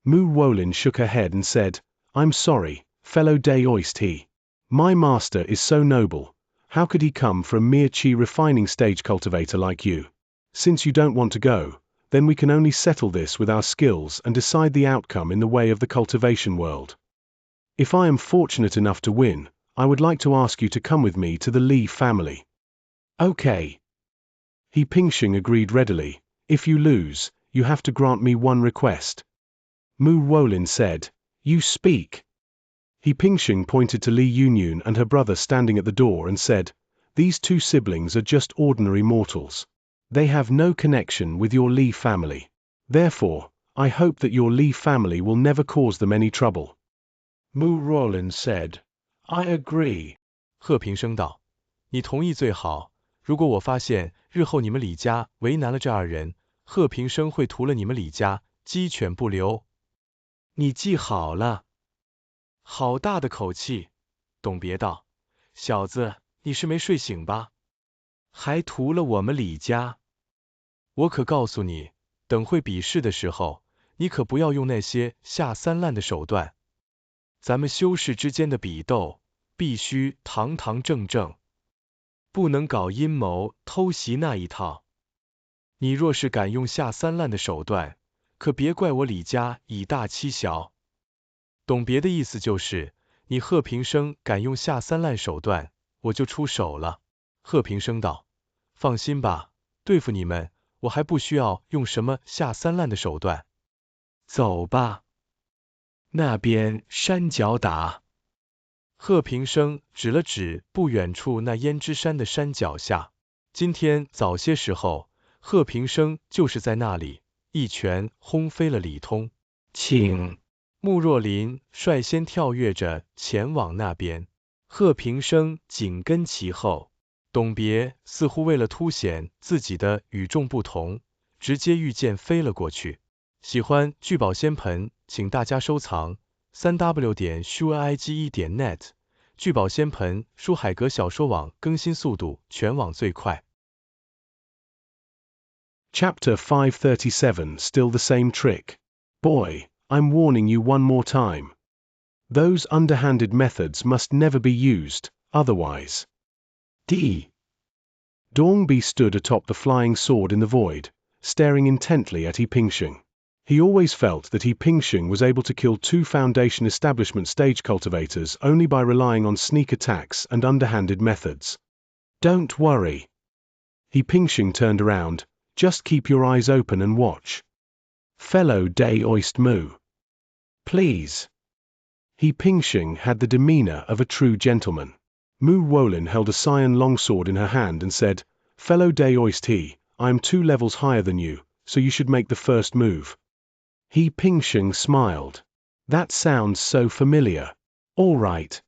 Mu Wolin shook her head and said, "I'm sorry, fellow Daoist He. My master is so noble, how could he come for a mere Qi refining stage cultivator like you? Since you don't want to go, then we can only settle this with our skills and decide the outcome in the way of the cultivation world. If I am fortunate enough to win, I would like to ask you to come with me to the Li family." "Okay." He Pingxing agreed readily. "If you lose, you have to grant me one request." Mu Wolin said, "You speak." He Pingxing pointed to Li Yunyun and her brother standing at the door and said, "These 2 siblings are just ordinary mortals. They have no connection with your Li family. Therefore, I hope that your Li family will never cause them any trouble." Mu Wolin said, "I agree." 贺平生道：“你同意最好。如果我发现日后你们李家为难了这2人，贺平生会屠了你们李家，鸡犬不留。”你记好了。好大的口气！董别道：“小子，你是没睡醒吧？还屠了我们李家！我可告诉你，等会比试的时候，你可不要用那些下三滥的手段。咱们修士之间的比斗，必须堂堂正正，不能搞阴谋偷袭那一套。你若是敢用下三滥的手段，可别怪我李家以大欺小。”董别的意思就是，你贺平生敢用下三滥手段，我就出手了。贺平生道：“放心吧，对付你们，我还不需要用什么下三滥的手段。走吧，那边山脚打。”贺平生指了指不远处那胭脂山的山脚下。今天早些时候，贺平生就是在那里，一拳轰飞了李通。请。穆若琳率先跳跃着前往那边，贺平生紧跟其后。董别似乎为了凸显自己的与众不同，直接御剑飞了过去。喜欢聚宝仙盆，请大家收藏。3w.shuigi.net 聚宝仙盆，书海格小说网更新速度全网最快。Chapter 537 Still the same trick. Boy, I'm warning you one more time. Those underhanded methods must never be used, otherwise. D. Dongbi stood atop the flying sword in the void, staring intently at He Pingsheng. He always felt that He Pingsheng was able to kill 2 Foundation establishment stage cultivators only by relying on sneak attacks and underhanded methods. Don't worry. He Pingsheng turned around. Just keep your eyes open and watch. Fellow Day Oist Mu. Please. He Pingsheng had the demeanor of a true gentleman. Mu Wolin held a cyan longsword in her hand and said, Fellow Day Oist He, I am 2 levels higher than you, so you should make the first move. He Pingsheng smiled. That sounds so familiar. All right.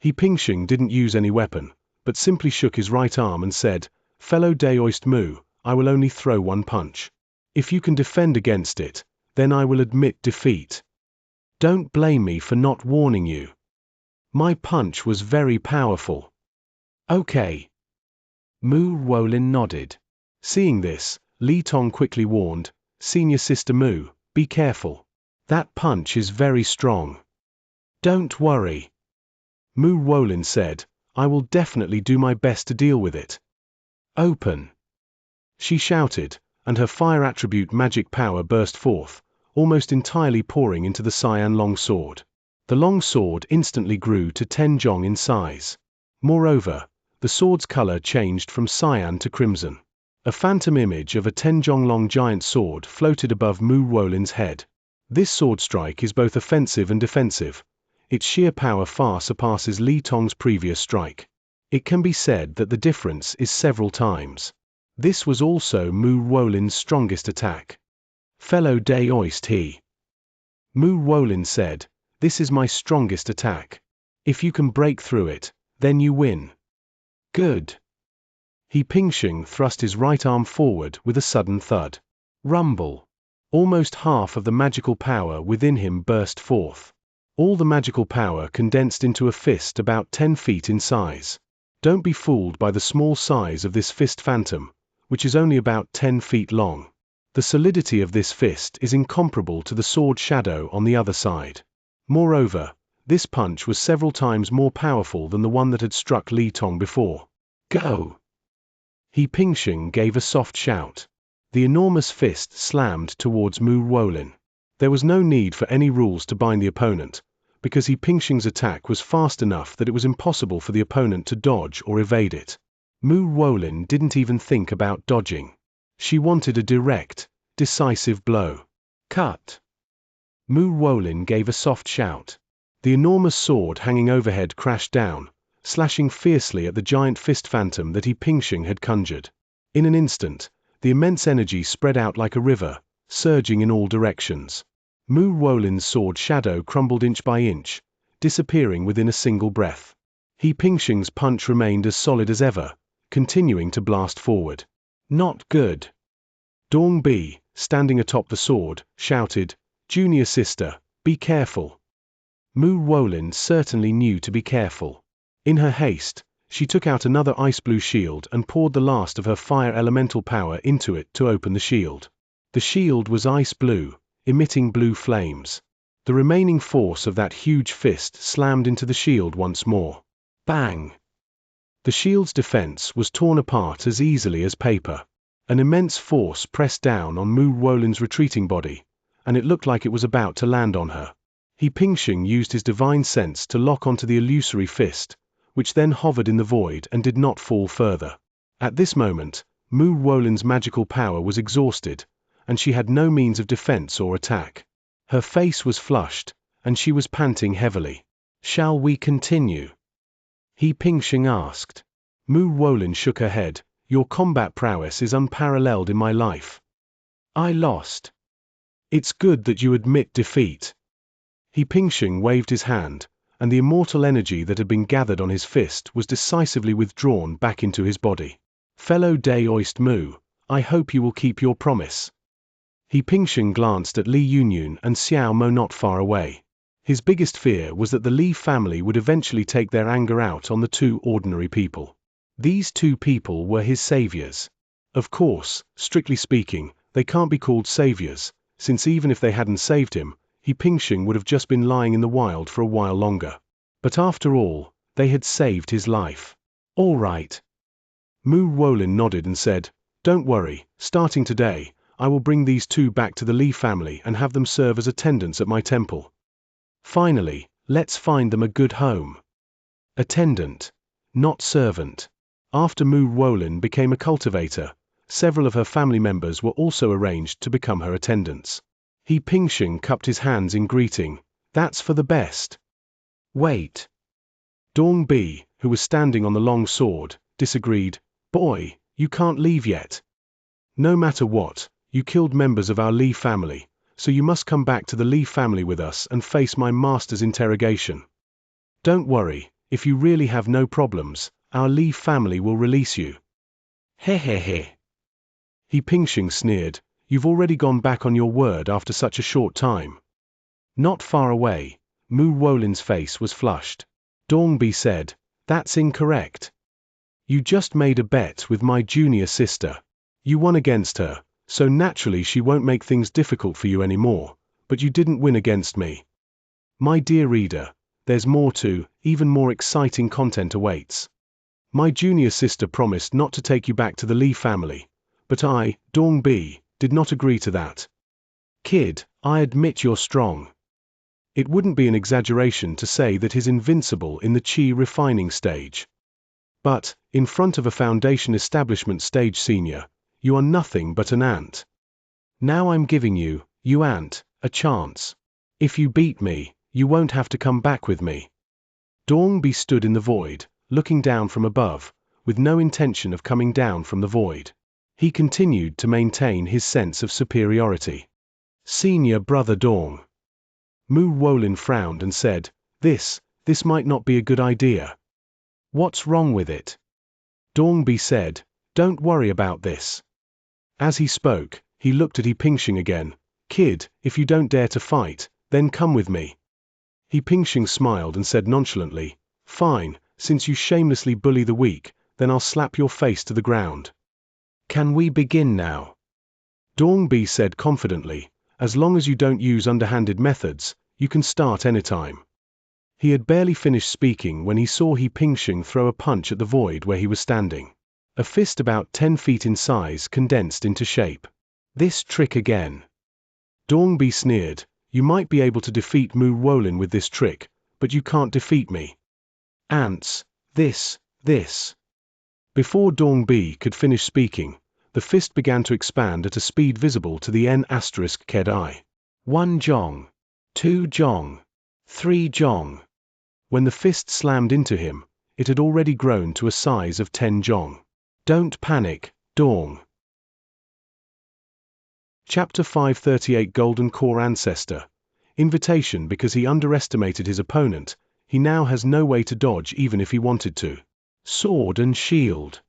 He Pingsheng didn't use any weapon, but simply shook his right arm and said, Fellow Day Oist Mu, I will only throw 1 punch. If you can defend against it, then I will admit defeat. Don't blame me for not warning you. My punch was very powerful. Okay. Mu Wolin nodded. Seeing this, Li Tong quickly warned, Senior Sister Mu, be careful. That punch is very strong. Don't worry. Mu Wolin said, I will definitely do my best to deal with it. Open. She shouted, and her fire attribute magic power burst forth, almost entirely pouring into the cyan long sword. The long sword instantly grew to 10 zhong in size. Moreover, the sword's color changed from cyan to crimson. A phantom image of a 10 zhong long giant sword floated above Mu Wolin's head. This sword strike is both offensive and defensive. Its sheer power far surpasses Li Tong's previous strike. It can be said that the difference is several times. This was also Mu Wolin's strongest attack. Fellow Day Oist He. Mu Wolin said, This is my strongest attack. If you can break through it, then you win. Good. He Pingsheng thrust his right arm forward with a sudden thud. Rumble. Almost half of the magical power within him burst forth. All the magical power condensed into a fist about 10 feet in size. Don't be fooled by the small size of this fist phantom, which is only about 10 feet long. The solidity of this fist is incomparable to the sword shadow on the other side. Moreover, this punch was several times more powerful than the one that had struck Li Tong before. Go! He Pingsheng gave a soft shout. The enormous fist slammed towards Mu Wolin. There was no need for any rules to bind the opponent, because He Pingsheng's attack was fast enough that it was impossible for the opponent to dodge or evade it. Mu Wolin didn't even think about dodging. She wanted a direct, decisive blow. Cut! Mu Wolin gave a soft shout. The enormous sword hanging overhead crashed down, slashing fiercely at the giant fist phantom that He Pingsheng had conjured. In an instant, the immense energy spread out like a river, surging in all directions. Mu Wolin's sword shadow crumbled inch by inch, disappearing within a single breath. He Pingsheng's punch remained as solid as ever, continuing to blast forward. Not good. Dong Bi, standing atop the sword, shouted, Junior sister, be careful. Mu Wolin certainly knew to be careful. In her haste, she took out another ice blue shield and poured the last of her fire elemental power into it to open the shield. The shield was ice blue, emitting blue flames. The remaining force of that huge fist slammed into the shield once more. Bang! The shield's defense was torn apart as easily as paper. An immense force pressed down on Mu Wolin's retreating body, and it looked like it was about to land on her. He Pingsheng used his divine sense to lock onto the illusory fist, which then hovered in the void and did not fall further. At this moment, Mu Wolin's magical power was exhausted, and she had no means of defense or attack. Her face was flushed, and she was panting heavily. Shall we continue? He Pingsheng asked. Mu Wolin shook her head. Your combat prowess is unparalleled in my life. I lost. It's good that you admit defeat. He Pingsheng waved his hand, and the immortal energy that had been gathered on his fist was decisively withdrawn back into his body. Fellow Daoist Mu, I hope you will keep your promise. He Pingsheng glanced at Li Yunyun and Xiao Mo not far away. His biggest fear was that the Li family would eventually take their anger out on the two ordinary people. These two people were his saviors. Of course, strictly speaking, they can't be called saviors, since even if they hadn't saved him, He Pingsheng would have just been lying in the wild for a while longer. But after all, they had saved his life. All right. Mu Wolin nodded and said, Don't worry, starting today, I will bring these two back to the Li family and have them serve as attendants at my temple. Finally, let's find them a good home. Attendant, not servant. After Mu Wolin became a cultivator, several of her family members were also arranged to become her attendants. He Pingsheng cupped his hands in greeting. That's for the best. Wait. Dong Bi, who was standing on the long sword, disagreed. Boy, you can't leave yet. No matter what, you killed members of our Li family, so you must come back to the Li family with us and face my master's interrogation. Don't worry, if you really have no problems, our Li family will release you. He. He Pingsheng sneered. You've already gone back on your word after such a short time. Not far away, Mu Wolin's face was flushed. Dong Bi said, That's incorrect. You just made a bet with my junior sister. You won against her, so naturally she won't make things difficult for you anymore, but you didn't win against me. My dear reader, there's more to, even more exciting content awaits. My junior sister promised not to take you back to the Li family, but I, Dong Bi, did not agree to that. Kid, I admit you're strong. It wouldn't be an exaggeration to say that he's invincible in the Qi refining stage. But, in front of a foundation establishment stage senior, you are nothing but an ant. Now I'm giving you, you ant, a chance. If you beat me, you won't have to come back with me. Dong Bi stood in the void, looking down from above, with no intention of coming down from the void. He continued to maintain his sense of superiority. Senior brother Dong. Mu Wolin frowned and said, This might not be a good idea. What's wrong with it? Dong Bi said, Don't worry about this. As he spoke, he looked at He Pingsheng again. Kid, if you don't dare to fight, then come with me. He Pingsheng smiled and said nonchalantly, Fine, since you shamelessly bully the weak, then I'll slap your face to the ground. Can we begin now? Dong Bi said confidently, As long as you don't use underhanded methods, you can start anytime. He had barely finished speaking when he saw He Pingsheng throw a punch at the void where he was standing. A fist about 10 feet in size condensed into shape. This trick again. Dong Bi sneered, You might be able to defeat Mu Wolin with this trick, but you can't defeat me. Ants, this. Before Dong Bi could finish speaking, the fist began to expand at a speed visible to the N*Ked. 1 jong. 2 jong. 3 jong. When the fist slammed into him, it had already grown to a size of 10 jong. Don't panic, Dong. Chapter 538 Golden Core Ancestor. Invitation. Because he underestimated his opponent, he now has no way to dodge even if he wanted to. Sword and shield.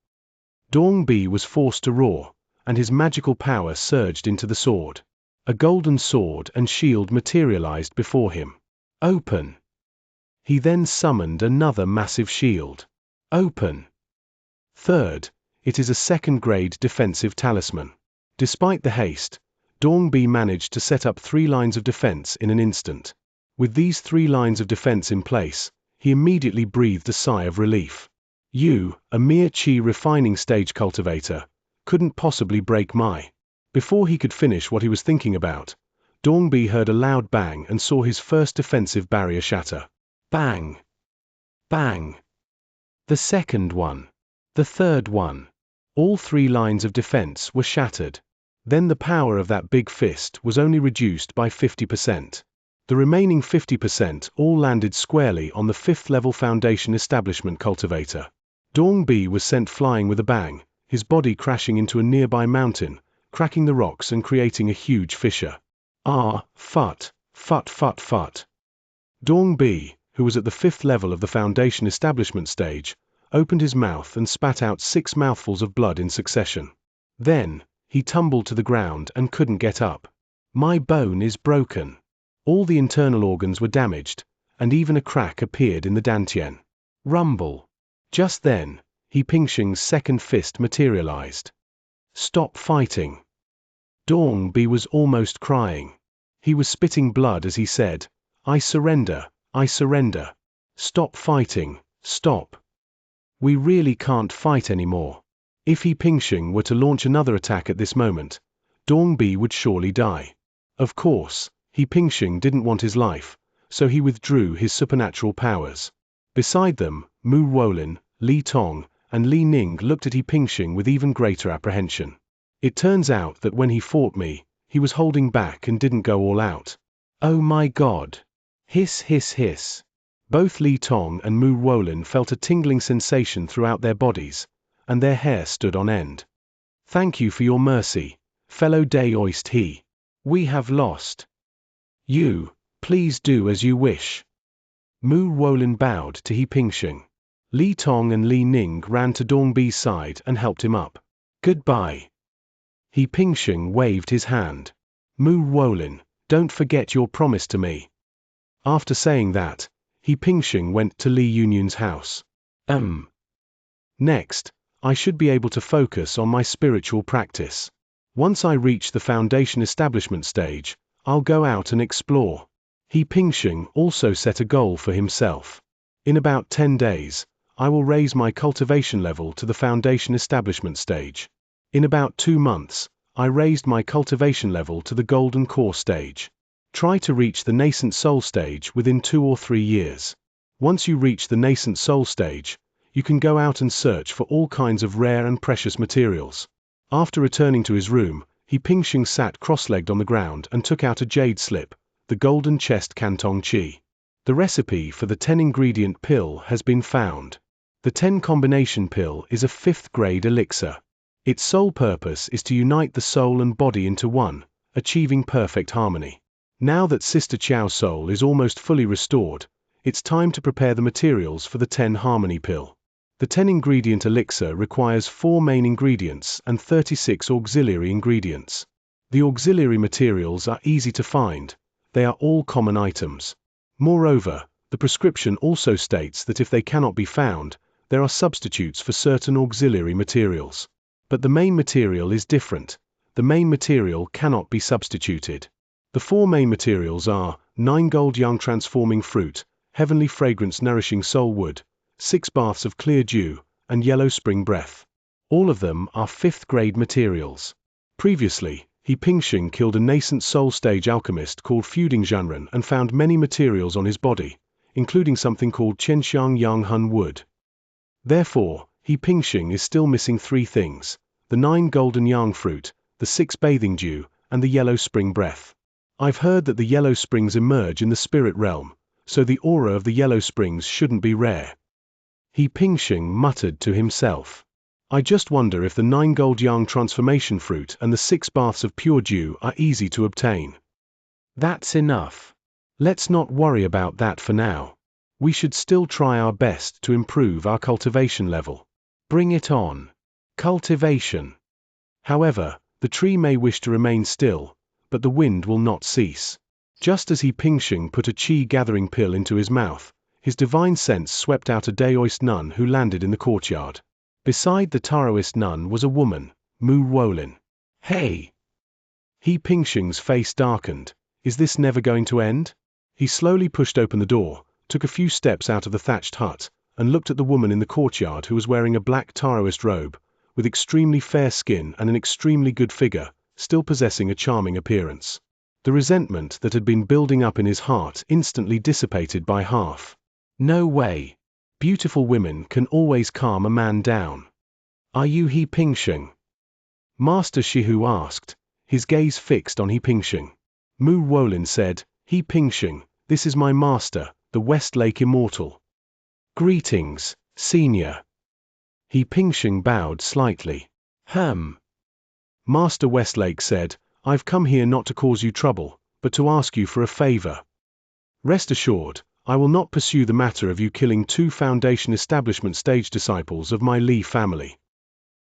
Dong Bi was forced to roar, and his magical power surged into the sword. A golden sword and shield materialized before him. Open. He then summoned another massive shield. Open. Third, it is a second-grade defensive talisman. Despite the haste, Dong Bi managed to set up 3 lines of defense in an instant. With these 3 lines of defense in place, he immediately breathed a sigh of relief. You, a mere Qi refining stage cultivator, couldn't possibly break my. Before he could finish what he was thinking about, Dong Bi heard a loud bang and saw his first defensive barrier shatter. Bang. Bang. The second one. The third one. All 3 lines of defense were shattered. Then the power of that big fist was only reduced by 50%. The remaining 50% all landed squarely on the 5th level foundation establishment cultivator. Dong Bi was sent flying with a bang, his body crashing into a nearby mountain, cracking the rocks and creating a huge fissure. Fut. Dong Bi, who was at the 5th level of the foundation establishment stage, opened his mouth and spat out 6 mouthfuls of blood in succession. Then, he tumbled to the ground and couldn't get up. My bone is broken. All the internal organs were damaged, and even a crack appeared in the dantian. Rumble. Just then, He Pingsheng's second fist materialized. Stop fighting. Dong Bi was almost crying. He was spitting blood as he said, I surrender, I surrender. Stop fighting, stop. We really can't fight anymore. If He Pingsheng were to launch another attack at this moment, Dong Bi would surely die. Of course, He Pingsheng didn't want his life, so he withdrew his supernatural powers. Beside them, Mu Wolin, Li Tong, and Li Ning looked at He Pingsheng with even greater apprehension. It turns out that when he fought me, he was holding back and didn't go all out. Oh my God! Hiss hiss hiss. Both Li Tong and Mu Wolin felt a tingling sensation throughout their bodies, and their hair stood on end. Thank you for your mercy, fellow Daoist He. We have lost. You, please do as you wish. Mu Wolin bowed to He Pingsheng. Li Tong and Li Ning ran to Dong Bi's side and helped him up. Goodbye. He Pingsheng waved his hand. Mu Wolin, don't forget your promise to me. After saying that, He Pingsheng went to Li Yunyun's house. Next, I should be able to focus on my spiritual practice. Once I reach the foundation establishment stage, I'll go out and explore. He Pingsheng also set a goal for himself. In about 10 days, I will raise my cultivation level to the foundation establishment stage. In about 2 months, I raised my cultivation level to the golden core stage. Try to reach the nascent soul stage within 2 or 3 years. Once you reach the nascent soul stage, you can go out and search for all kinds of rare and precious materials. After returning to his room, He Pingsheng sat cross-legged on the ground and took out a jade slip, the golden chest Cantong Chi. The recipe for the 10-ingredient pill has been found. The 10 combination pill is a 5th grade elixir. Its sole purpose is to unite the soul and body into one, achieving perfect harmony. Now that Sister Chiao's soul is almost fully restored, it's time to prepare the materials for the 10 harmony pill. The 10-ingredient elixir requires 4 main ingredients and 36 auxiliary ingredients. The auxiliary materials are easy to find. They are all common items. Moreover, the prescription also states that if they cannot be found, there are substitutes for certain auxiliary materials. But the main material is different. The main material cannot be substituted. The 4 main materials are 9 gold yang transforming fruit, heavenly fragrance nourishing soul wood, 6 baths of clear dew, and yellow spring breath. All of them are 5th grade materials. Previously, He Pingsheng killed a nascent soul stage alchemist called Feuding Zhanren and found many materials on his body, including something called Qianxiang Yang Hun wood. Therefore, He Pingsheng is still missing 3 things: the 9 golden yang fruit, the 6 bathing dew, and the yellow spring breath. I've heard that the yellow springs emerge in the spirit realm, so the aura of the yellow springs shouldn't be rare. He Pingsheng muttered to himself. I just wonder if the 9 gold yang transformation fruit and the 6 baths of pure dew are easy to obtain. That's enough. Let's not worry about that for now. We should still try our best to improve our cultivation level. Bring it on. Cultivation. However, the tree may wish to remain still, but the wind will not cease. Just as He Pingsheng put a qi gathering pill into his mouth, his divine sense swept out a Daoist nun who landed in the courtyard. Beside the Taoist nun was a woman, Mu Wolin. Hey! He Pingsheng's face darkened. Is this never going to end? He slowly pushed open the door, took a few steps out of the thatched hut, and looked at the woman in the courtyard who was wearing a black Taoist robe, with extremely fair skin and an extremely good figure, still possessing a charming appearance. The resentment that had been building up in his heart instantly dissipated by half. No way. Beautiful women can always calm a man down. Are you He Pingsheng? Master Shihu asked, his gaze fixed on He Pingsheng. Mu Wolin said, He Pingsheng, this is my master, the Westlake Immortal. Greetings, senior. He Pingsheng bowed slightly. Master Westlake said, I've come here not to cause you trouble, but to ask you for a favor. Rest assured, I will not pursue the matter of you killing 2 Foundation Establishment stage disciples of my Li family.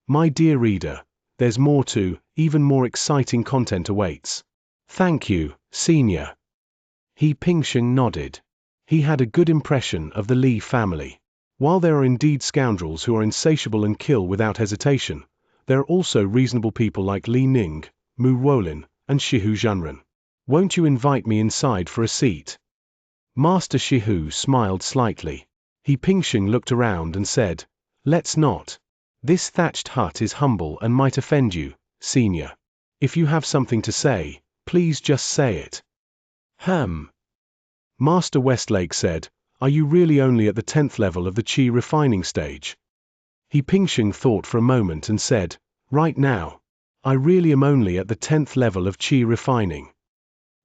My dear reader, there's more to, even more exciting content awaits. Thank you, Xianxia. He Pingsheng nodded. He had a good impression of the Li family. While there are indeed scoundrels who are insatiable and kill without hesitation, there are also reasonable people like Li Ning, Mu Wolin, and Shihu Zhenren. Won't you invite me inside for a seat? Master Shihu smiled slightly. He Pingsheng looked around and said, let's not. This thatched hut is humble and might offend you, Xianxia. If you have something to say, please just say it. Master Westlake said, are you really only at the 10th level of the qi refining stage? He Pingsheng thought for a moment and said, right now. I really am only at the 10th level of qi refining.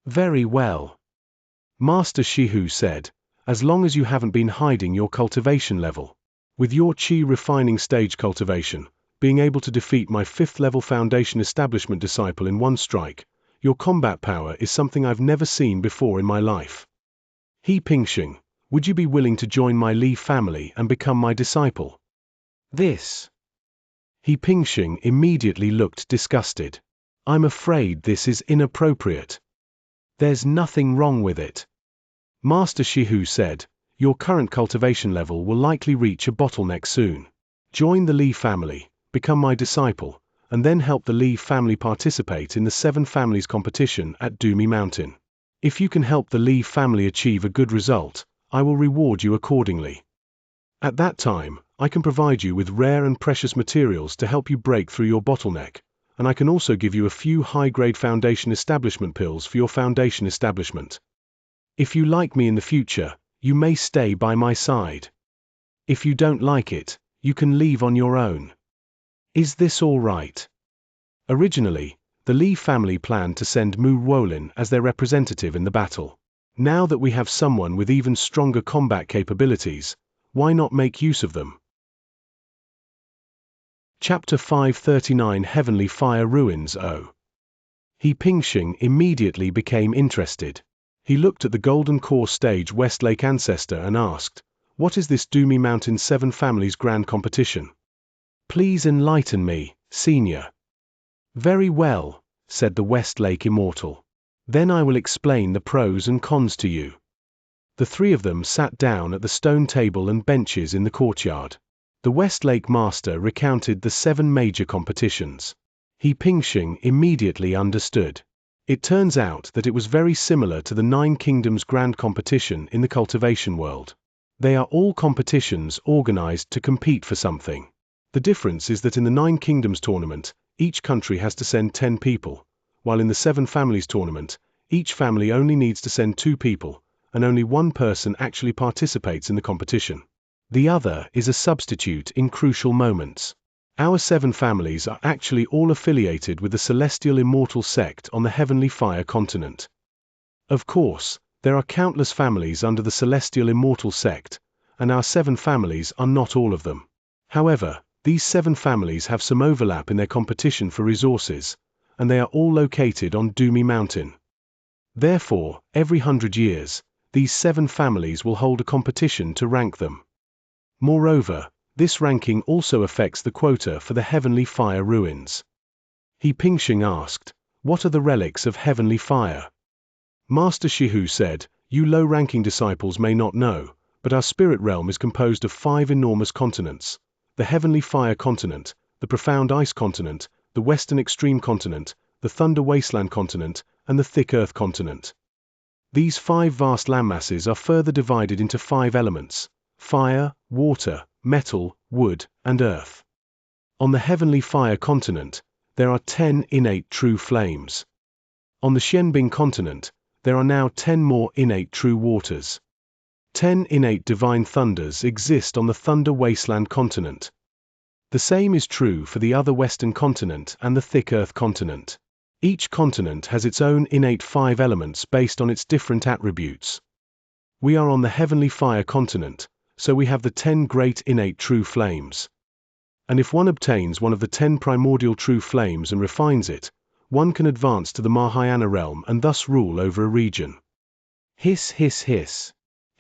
Very well. Master Shihu said, as long as you haven't been hiding your cultivation level. With your qi refining stage cultivation, being able to defeat my 5th level Foundation Establishment disciple in one strike, your combat power is something I've never seen before in my life. He Pingsheng, would you be willing to join my Li family and become my disciple? This. He Pingsheng immediately looked disgusted. I'm afraid this is inappropriate. There's nothing wrong with it. Master Shihu said, your current cultivation level will likely reach a bottleneck soon. Join the Li family, become my disciple, and then help the Li family participate in the 7 families competition at Dumi Mountain. If you can help the Li family achieve a good result, I will reward you accordingly. At that time, I can provide you with rare and precious materials to help you break through your bottleneck, and I can also give you a few high-grade Foundation Establishment pills for your Foundation Establishment. If you like me in the future, you may stay by my side. If you don't like it, you can leave on your own. Is this all right? Originally, the Li family planned to send Mu Wolin as their representative in the battle. Now that we have someone with even stronger combat capabilities, why not make use of them? Chapter 539 Heavenly Fire Ruins. He Pingsheng immediately became interested. He looked at the Golden Core Stage Westlake Ancestor and asked, what is this Dumi Mountain 7 Families Grand Competition? Please enlighten me, Xianxia. Very well, said the Westlake Immortal. Then I will explain the pros and cons to you. The 3 of them sat down at the stone table and benches in the courtyard. The Westlake Master recounted the 7 major competitions. He Pingsheng immediately understood. It turns out that it was very similar to the 9 Kingdoms Grand Competition in the cultivation world. They are all competitions organized to compete for something. The difference is that in the 9 Kingdoms tournament, each country has to send 10 people, while in the 7 Families tournament, each family only needs to send 2 people, and only 1 person actually participates in the competition. The other is a substitute in crucial moments. Our 7 families are actually all affiliated with the Celestial Immortal Sect on the Heavenly Fire continent. Of course, there are countless families under the Celestial Immortal Sect, and our 7 families are not all of them. However, these 7 families have some overlap in their competition for resources, and they are all located on Dumi Mountain. Therefore, every 100 years, these 7 families will hold a competition to rank them. Moreover, this ranking also affects the quota for the Heavenly Fire Ruins. He Pingsheng asked, what are the relics of Heavenly Fire? Master Shihu said, you low-ranking disciples may not know, but our spirit realm is composed of 5 enormous continents: the Heavenly Fire continent, the Profound Ice continent, the Western Extreme continent, the Thunder Wasteland continent, and the Thick Earth continent. These 5 vast landmasses are further divided into 5 elements: fire, water, metal, wood, and earth. On the Heavenly Fire continent, there are 10 innate true flames. On the Xianbing continent, there are now 10 more innate true waters. 10 innate divine thunders exist on the Thunder Wasteland continent. The same is true for the other Western continent and the Thick Earth continent. Each continent has its own innate 5 elements based on its different attributes. We are on the Heavenly Fire continent, so we have the 10 great innate true flames. And if one obtains one of the 10 primordial true flames and refines it, one can advance to the Mahayana realm and thus rule over a region. Hiss hiss hiss.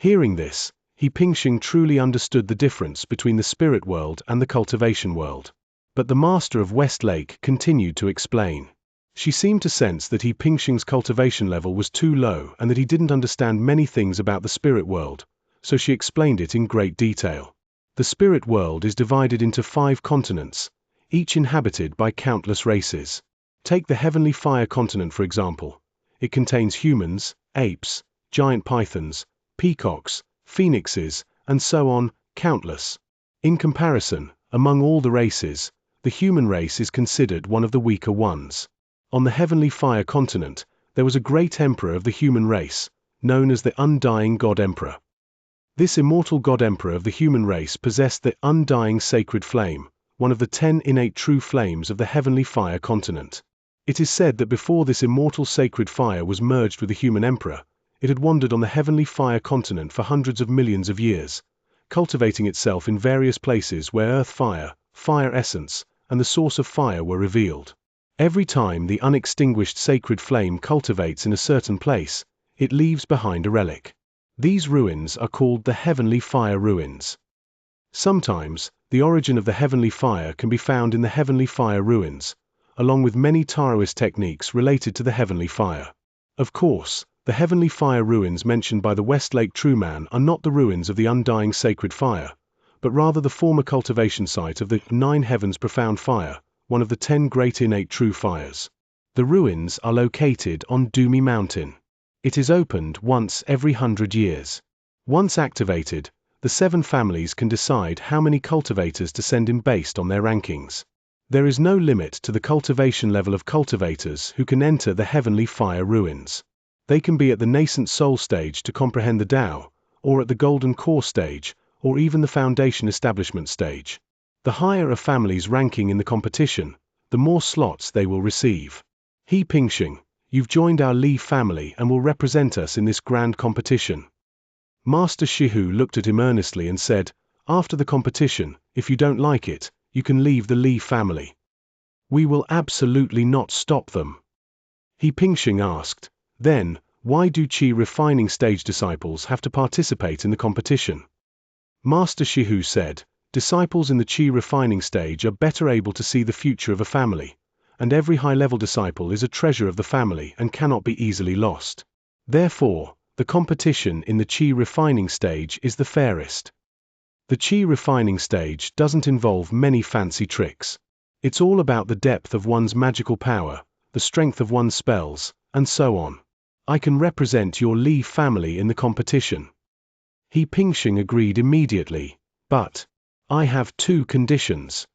Hearing this, He Pingxing truly understood the difference between the spirit world and the cultivation world. But the master of Westlake continued to explain. She seemed to sense that He Pingxing's cultivation level was too low and that he didn't understand many things about the spirit world, so she explained it in great detail. The spirit world is divided into 5 continents, each inhabited by countless races. Take the Heavenly Fire continent for example. It contains humans, apes, giant pythons, peacocks, phoenixes, and so on, countless. In comparison, among all the races, the human race is considered one of the weaker ones. On the Heavenly Fire continent, there was a great emperor of the human race, known as the Undying God Emperor. This immortal God Emperor of the human race possessed the undying sacred flame, one of the 10 innate true flames of the Heavenly Fire continent. It is said that before this immortal sacred fire was merged with the human emperor, it had wandered on the Heavenly Fire continent for hundreds of millions of years, cultivating itself in various places where earth fire, fire essence, and the source of fire were revealed. Every time the unextinguished sacred flame cultivates in a certain place, it leaves behind a relic. These ruins are called the Heavenly Fire ruins. Sometimes, the origin of the Heavenly Fire can be found in the Heavenly Fire ruins, along with many Taoist techniques related to the Heavenly Fire. Of course, the Heavenly Fire ruins mentioned by the Westlake True Man are not the ruins of the undying sacred fire, but rather the former cultivation site of the 9 heavens profound fire, one of the 10 great innate true fires. The ruins are located on Doomy Mountain. It is opened once every 100 years. Once activated, the 7 families can decide how many cultivators to send in based on their rankings. There is no limit to the cultivation level of cultivators who can enter the Heavenly Fire ruins. They can be at the nascent soul stage to comprehend the Tao, or at the golden core stage, or even the foundation establishment stage. The higher a family's ranking in the competition, the more slots they will receive. He Pingxing, you've joined our Li family and will represent us in this grand competition. Master Shihu looked at him earnestly and said, after the competition, if you don't like it, you can leave the Li family. We will absolutely not stop them. He Pingxing asked, then, why do Qi refining stage disciples have to participate in the competition? Master Shihu said, disciples in the Qi refining stage are better able to see the future of a family, and every high-level disciple is a treasure of the family and cannot be easily lost. Therefore, the competition in the Qi refining stage is the fairest. The Qi refining stage doesn't involve many fancy tricks. It's all about the depth of one's magical power, the strength of one's spells, and so on. I can represent your Li family in the competition. He Pingxing agreed immediately, but I have 2 conditions.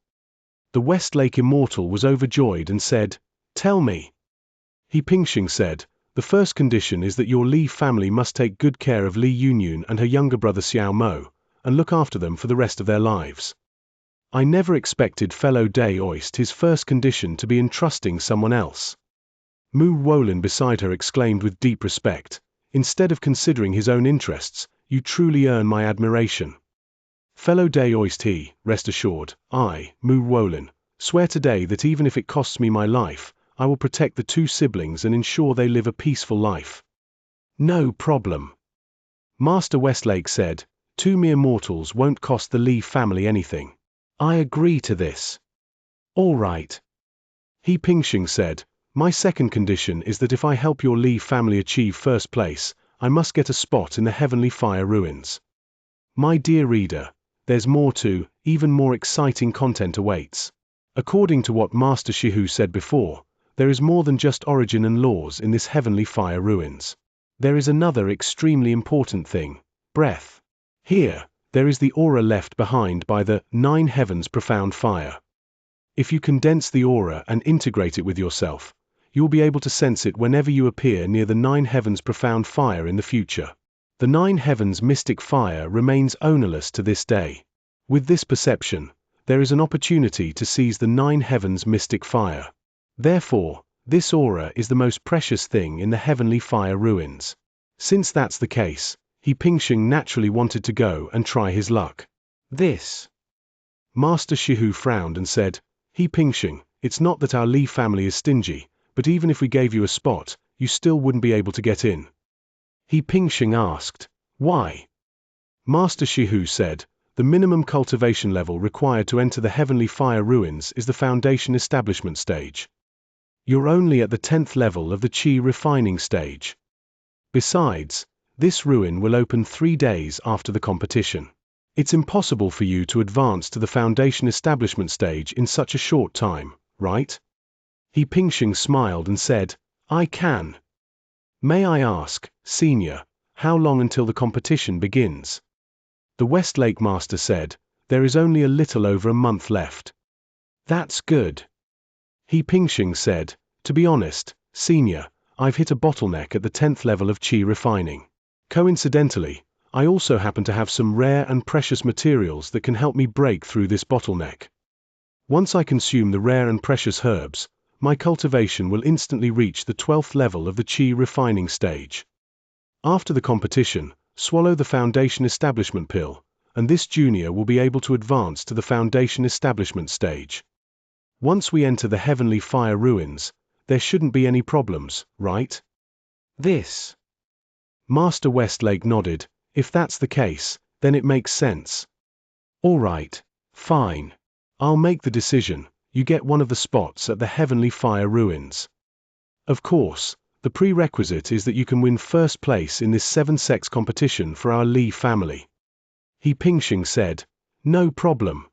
The Westlake Immortal was overjoyed and said, tell me. He Pingxing said, the first condition is that your Li family must take good care of Li Yunyun and her younger brother Xiao Mo, and look after them for the rest of their lives. I never expected fellow Daoist his first condition to be entrusting someone else. Mu Wolin beside her exclaimed with deep respect, instead of considering his own interests, you truly earn my admiration. Fellow Daoist he, rest assured, I, Mu Wolin, swear today that even if it costs me my life, I will protect the 2 siblings and ensure they live a peaceful life. No problem. Master Westlake said, 2 mere mortals won't cost the Li family anything. I agree to this. All right. He Pingxing said, my second condition is that if I help your Li family achieve first place, I must get a spot in the Heavenly Fire ruins. My dear reader, there's more to, even more exciting content awaits. According to what Master Shihu said before, there is more than just origin and laws in this Heavenly Fire ruins. There is another extremely important thing, breath. Here, there is the aura left behind by the 9 heavens profound fire. If you condense the aura and integrate it with yourself, you will be able to sense it whenever you appear near the 9 heavens profound fire in the future. The 9 heavens mystic fire remains ownerless to this day. With this perception, there is an opportunity to seize the 9 heavens mystic fire. Therefore, this aura is the most precious thing in the Heavenly Fire ruins. Since that's the case, He Pingxing naturally wanted to go and try his luck. This. Master Shihu frowned and said, He Pingxing, it's not that our Li family is stingy, but even if we gave you a spot, you still wouldn't be able to get in. He Pingxing asked, why? Master Shihu said, "The minimum cultivation level required to enter the Heavenly Fire Ruins is the Foundation Establishment stage. You're only at the 10th level of the Qi refining stage. Besides, this ruin will open 3 days after the competition. It's impossible for you to advance to the Foundation Establishment stage in such a short time, right?" He Pingxing smiled and said, "I can. May I ask, Senior, how long until the competition begins?" The Westlake Master said, "There is only a little over a month left." "That's good." He Pingxing said, "To be honest, Senior, I've hit a bottleneck at the 10th level of Qi refining. Coincidentally, I also happen to have some rare and precious materials that can help me break through this bottleneck. Once I consume the rare and precious herbs, my cultivation will instantly reach the 12th level of the Qi refining stage. After the competition, swallow the Foundation Establishment pill, and this junior will be able to advance to the Foundation Establishment stage. Once we enter the Heavenly Fire Ruins, there shouldn't be any problems, right?" "This." Master Westlake nodded. "If that's the case, then it makes sense." "All right, fine. I'll make the decision. You get one of the spots at the Heavenly Fire Ruins. Of course, the prerequisite is that you can win first place in this 7-sex competition for our Li family." He Pingxing said, "No problem."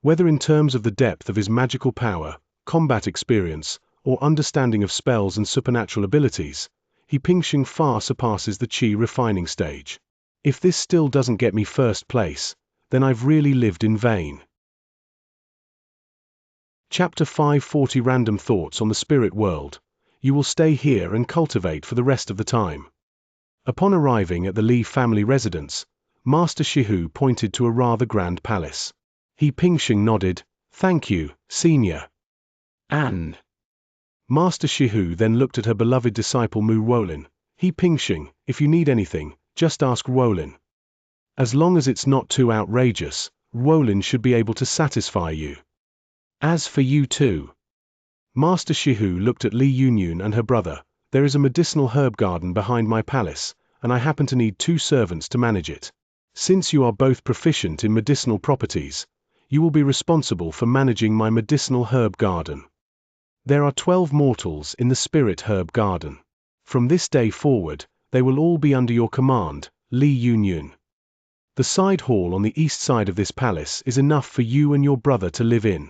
Whether in terms of the depth of his magical power, combat experience, or understanding of spells and supernatural abilities, He Pingxing far surpasses the Qi refining stage. If this still doesn't get me first place, then I've really lived in vain. Chapter 540 Random Thoughts on the Spirit World. You will stay here and cultivate for the rest of the time. Upon arriving at the Li family residence, Master Shihu pointed to a rather grand palace. He Pingxing nodded, "Thank you, Senior." "And?" Master Shihu then looked at her beloved disciple Mu Wolin. "He Pingxing, if you need anything, just ask Wolin. As long as it's not too outrageous, Wolin should be able to satisfy you. As for you two." Master Shihu looked at Li Yunyun and her brother. "There is a medicinal herb garden behind my palace, and I happen to need 2 servants to manage it. Since you are both proficient in medicinal properties, you will be responsible for managing my medicinal herb garden. There are 12 mortals in the spirit herb garden. From this day forward, they will all be under your command, Li Yunyun. The side hall on the east side of this palace is enough for you and your brother to live in."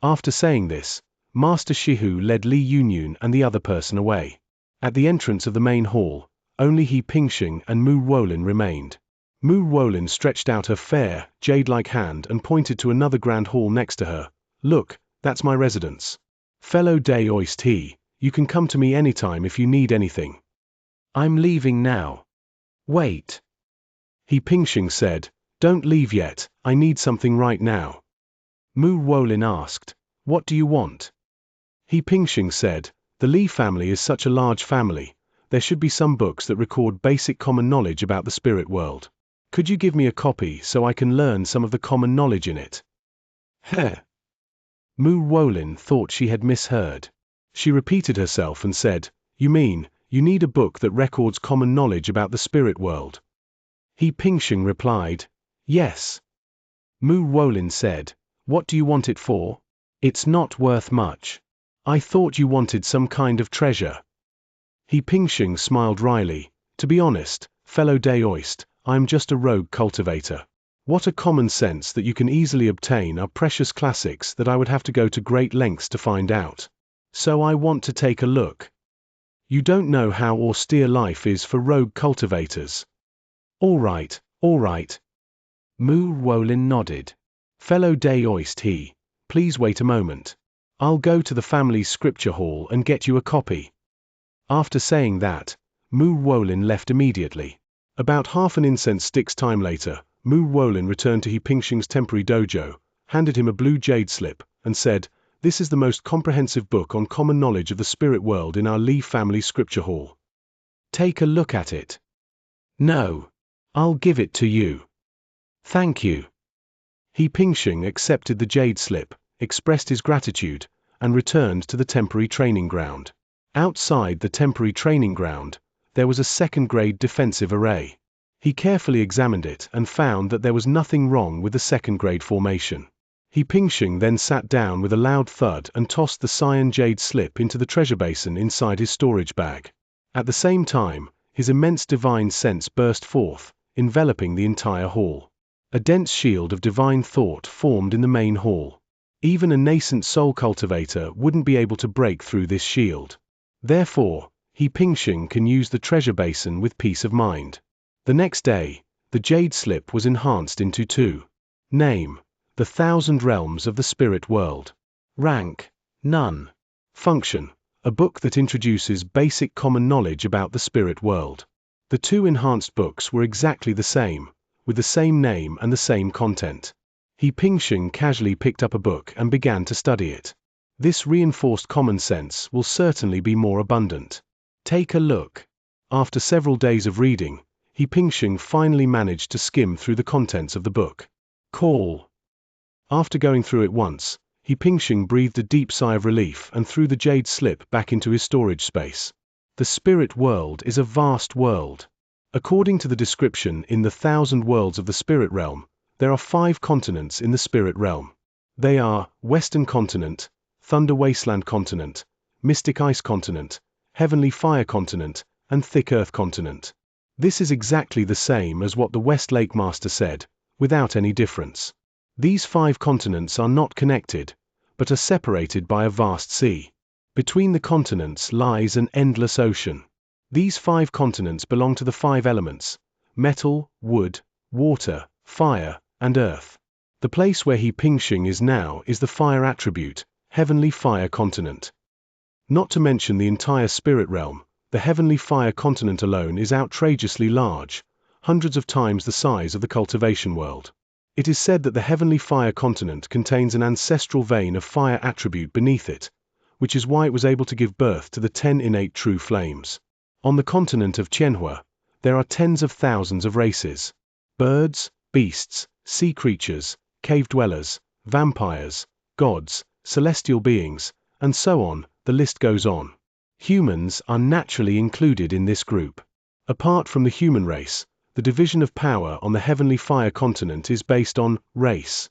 After saying this, Master Shihu led Li Yunyun and the other person away. At the entrance of the main hall, only He Pingxing and Mu Wolin remained. Mu Wolin stretched out her fair, jade-like hand and pointed to another grand hall next to her. "Look, that's my residence. Fellow Daoist He, you can come to me anytime if you need anything." "I'm leaving now." "Wait." He Pingxing said, "Don't leave yet, I need something right now." Mu Wolin asked, "What do you want?" He Pingxing said, "The Li family is such a large family, there should be some books that record basic common knowledge about the spirit world. Could you give me a copy so I can learn some of the common knowledge in it?" Heh. Mu Wolin thought she had misheard. She repeated herself and said, "You mean, you need a book that records common knowledge about the spirit world?" He Pingxing replied, "Yes." Mu Wolin said, "What do you want it for?" "It's not worth much. I thought you wanted some kind of treasure." He Pingxing smiled wryly, "To be honest, fellow Daoist, I'm just a rogue cultivator. What a common sense that you can easily obtain are precious classics that I would have to go to great lengths to find out. So I want to take a look. You don't know how austere life is for rogue cultivators." All right. Mu Wolin nodded. "Fellow Daoist He, please wait a moment. I'll go to the family's scripture hall and get you a copy." After saying that, Mu Wolin left immediately. About half an incense stick's time later, Mu Wolin returned to He Pingxing's temporary dojo, handed him a blue jade slip, and said, "This is the most comprehensive book on common knowledge of the spirit world in our Li family scripture hall. Take a look at it." "No. I'll give it to you." "Thank you." He Pingxing accepted the jade slip, expressed his gratitude, and returned to the temporary training ground. Outside the temporary training ground, there was a second-grade defensive array. He carefully examined it and found that there was nothing wrong with the second-grade formation. He Pingxing then sat down with a loud thud and tossed the cyan jade slip into the treasure basin inside his storage bag. At the same time, his immense divine sense burst forth, enveloping the entire hall. A dense shield of divine thought formed in the main hall. Even a nascent soul cultivator wouldn't be able to break through this shield. Therefore, He Pingxing can use the treasure basin with peace of mind. The next day, the jade slip was enhanced into 2. Name: The 1,000 Realms of the Spirit World. Rank: None. Function: a book that introduces basic common knowledge about the spirit world. The 2 enhanced books were exactly the same, with the same name and the same content. He Pingxing casually picked up a book and began to study it. This reinforced common sense will certainly be more abundant. Take a look. After several days of reading, He Pingxing finally managed to skim through the contents of the book. Call. After going through it once, He Pingxing breathed a deep sigh of relief and threw the jade slip back into his storage space. The spirit world is a vast world. According to the description in the 1,000 Worlds of the Spirit Realm, there are 5 continents in the spirit realm. They are Western Continent, Thunder Wasteland Continent, Mystic Ice Continent, Heavenly Fire Continent, and Thick Earth Continent. This is exactly the same as what the West Lake Master said, without any difference. These 5 continents are not connected, but are separated by a vast sea. Between the continents lies an endless ocean. These 5 continents belong to the 5 elements: metal, wood, water, fire, and earth. The place where He Pingxing is now is the fire attribute, Heavenly Fire Continent. Not to mention the entire spirit realm, the Heavenly Fire Continent alone is outrageously large, hundreds of times the size of the cultivation world. It is said that the Heavenly Fire Continent contains an ancestral vein of fire attribute beneath it, which is why it was able to give birth to the 10 innate true flames. On the continent of Xianxia, there are tens of thousands of races: birds, beasts, sea creatures, cave dwellers, vampires, gods, celestial beings, and so on, the list goes on. Humans are naturally included in this group. Apart from the human race, the division of power on the Heavenly Fire Continent is based on race.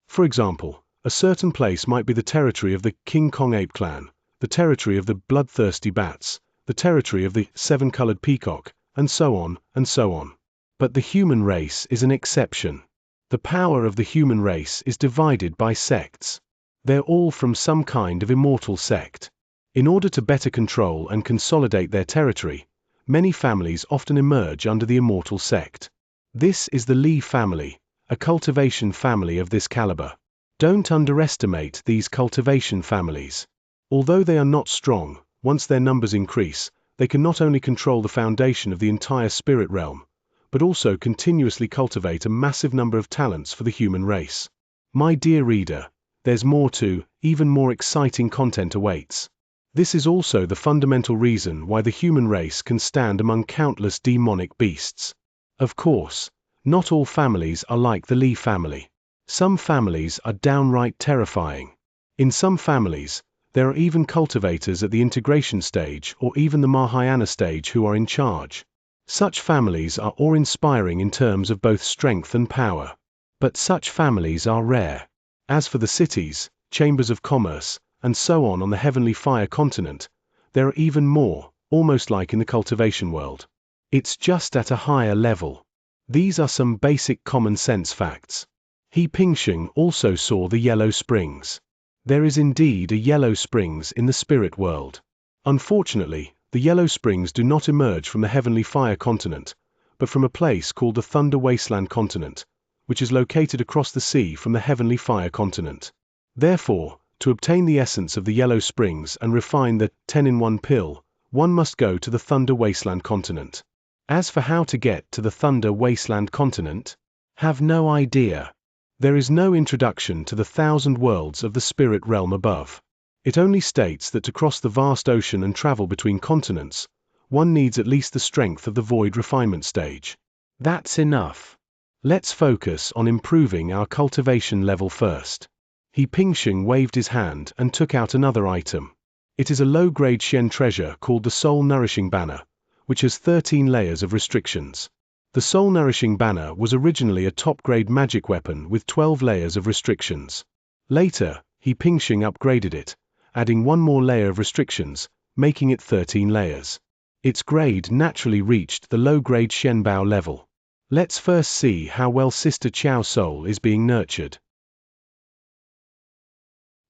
For example, a certain place might be the territory of the King Kong Ape Clan, the territory of the Bloodthirsty Bats, the territory of the 7-colored peacock, and so on, and so on. But the human race is an exception. The power of the human race is divided by sects. They're all from some kind of immortal sect. In order to better control and consolidate their territory, many families often emerge under the immortal sect. This is the Li family, a cultivation family of this caliber. Don't underestimate these cultivation families. Although they are not strong, once their numbers increase, they can not only control the foundation of the entire spirit realm, but also continuously cultivate a massive number of talents for the human race. My dear reader, there's more to, even more exciting content awaits. This is also the fundamental reason why the human race can stand among countless demonic beasts. Of course, not all families are like the Li family. Some families are downright terrifying. In some families, there are even cultivators at the integration stage or even the Mahayana stage who are in charge. Such families are awe-inspiring in terms of both strength and power. But such families are rare. As for the cities, chambers of commerce, and so on the Heavenly Fire Continent, there are even more, almost like in the cultivation world. It's just at a higher level. These are some basic common sense facts. He Pingxing also saw the yellow springs. There is indeed a yellow springs in the spirit world. Unfortunately, the yellow springs do not emerge from the Heavenly Fire Continent, but from a place called the Thunder Wasteland Continent, which is located across the sea from the Heavenly Fire Continent. Therefore, to obtain the essence of the yellow springs and refine the 10-in-1 pill, one must go to the Thunder Wasteland Continent. As for how to get to the Thunder Wasteland Continent, have no idea. There is no introduction to the 1,000 worlds of the spirit realm above. It only states that to cross the vast ocean and travel between continents, one needs at least the strength of the void refinement stage. That's enough. Let's focus on improving our cultivation level first. He Pingxing waved his hand and took out another item. It is a low-grade Xian treasure called the Soul Nourishing Banner, which has 13 layers of restrictions. The soul-nourishing banner was originally a top-grade magic weapon with 12 layers of restrictions. Later, He Pingxing upgraded it, adding one more layer of restrictions, making it 13 layers. Its grade naturally reached the low-grade Shenbao level. Let's first see how well Sister Qiao's soul is being nurtured.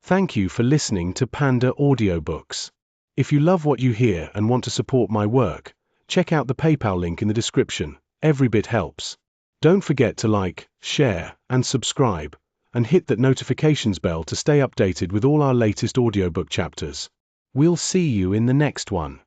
Thank you for listening to Panda Audiobooks. If you love what you hear and want to support my work, check out the PayPal link in the description. Every bit helps. Don't forget to like, share, and subscribe, and hit that notifications bell to stay updated with all our latest audiobook chapters. We'll see you in the next one.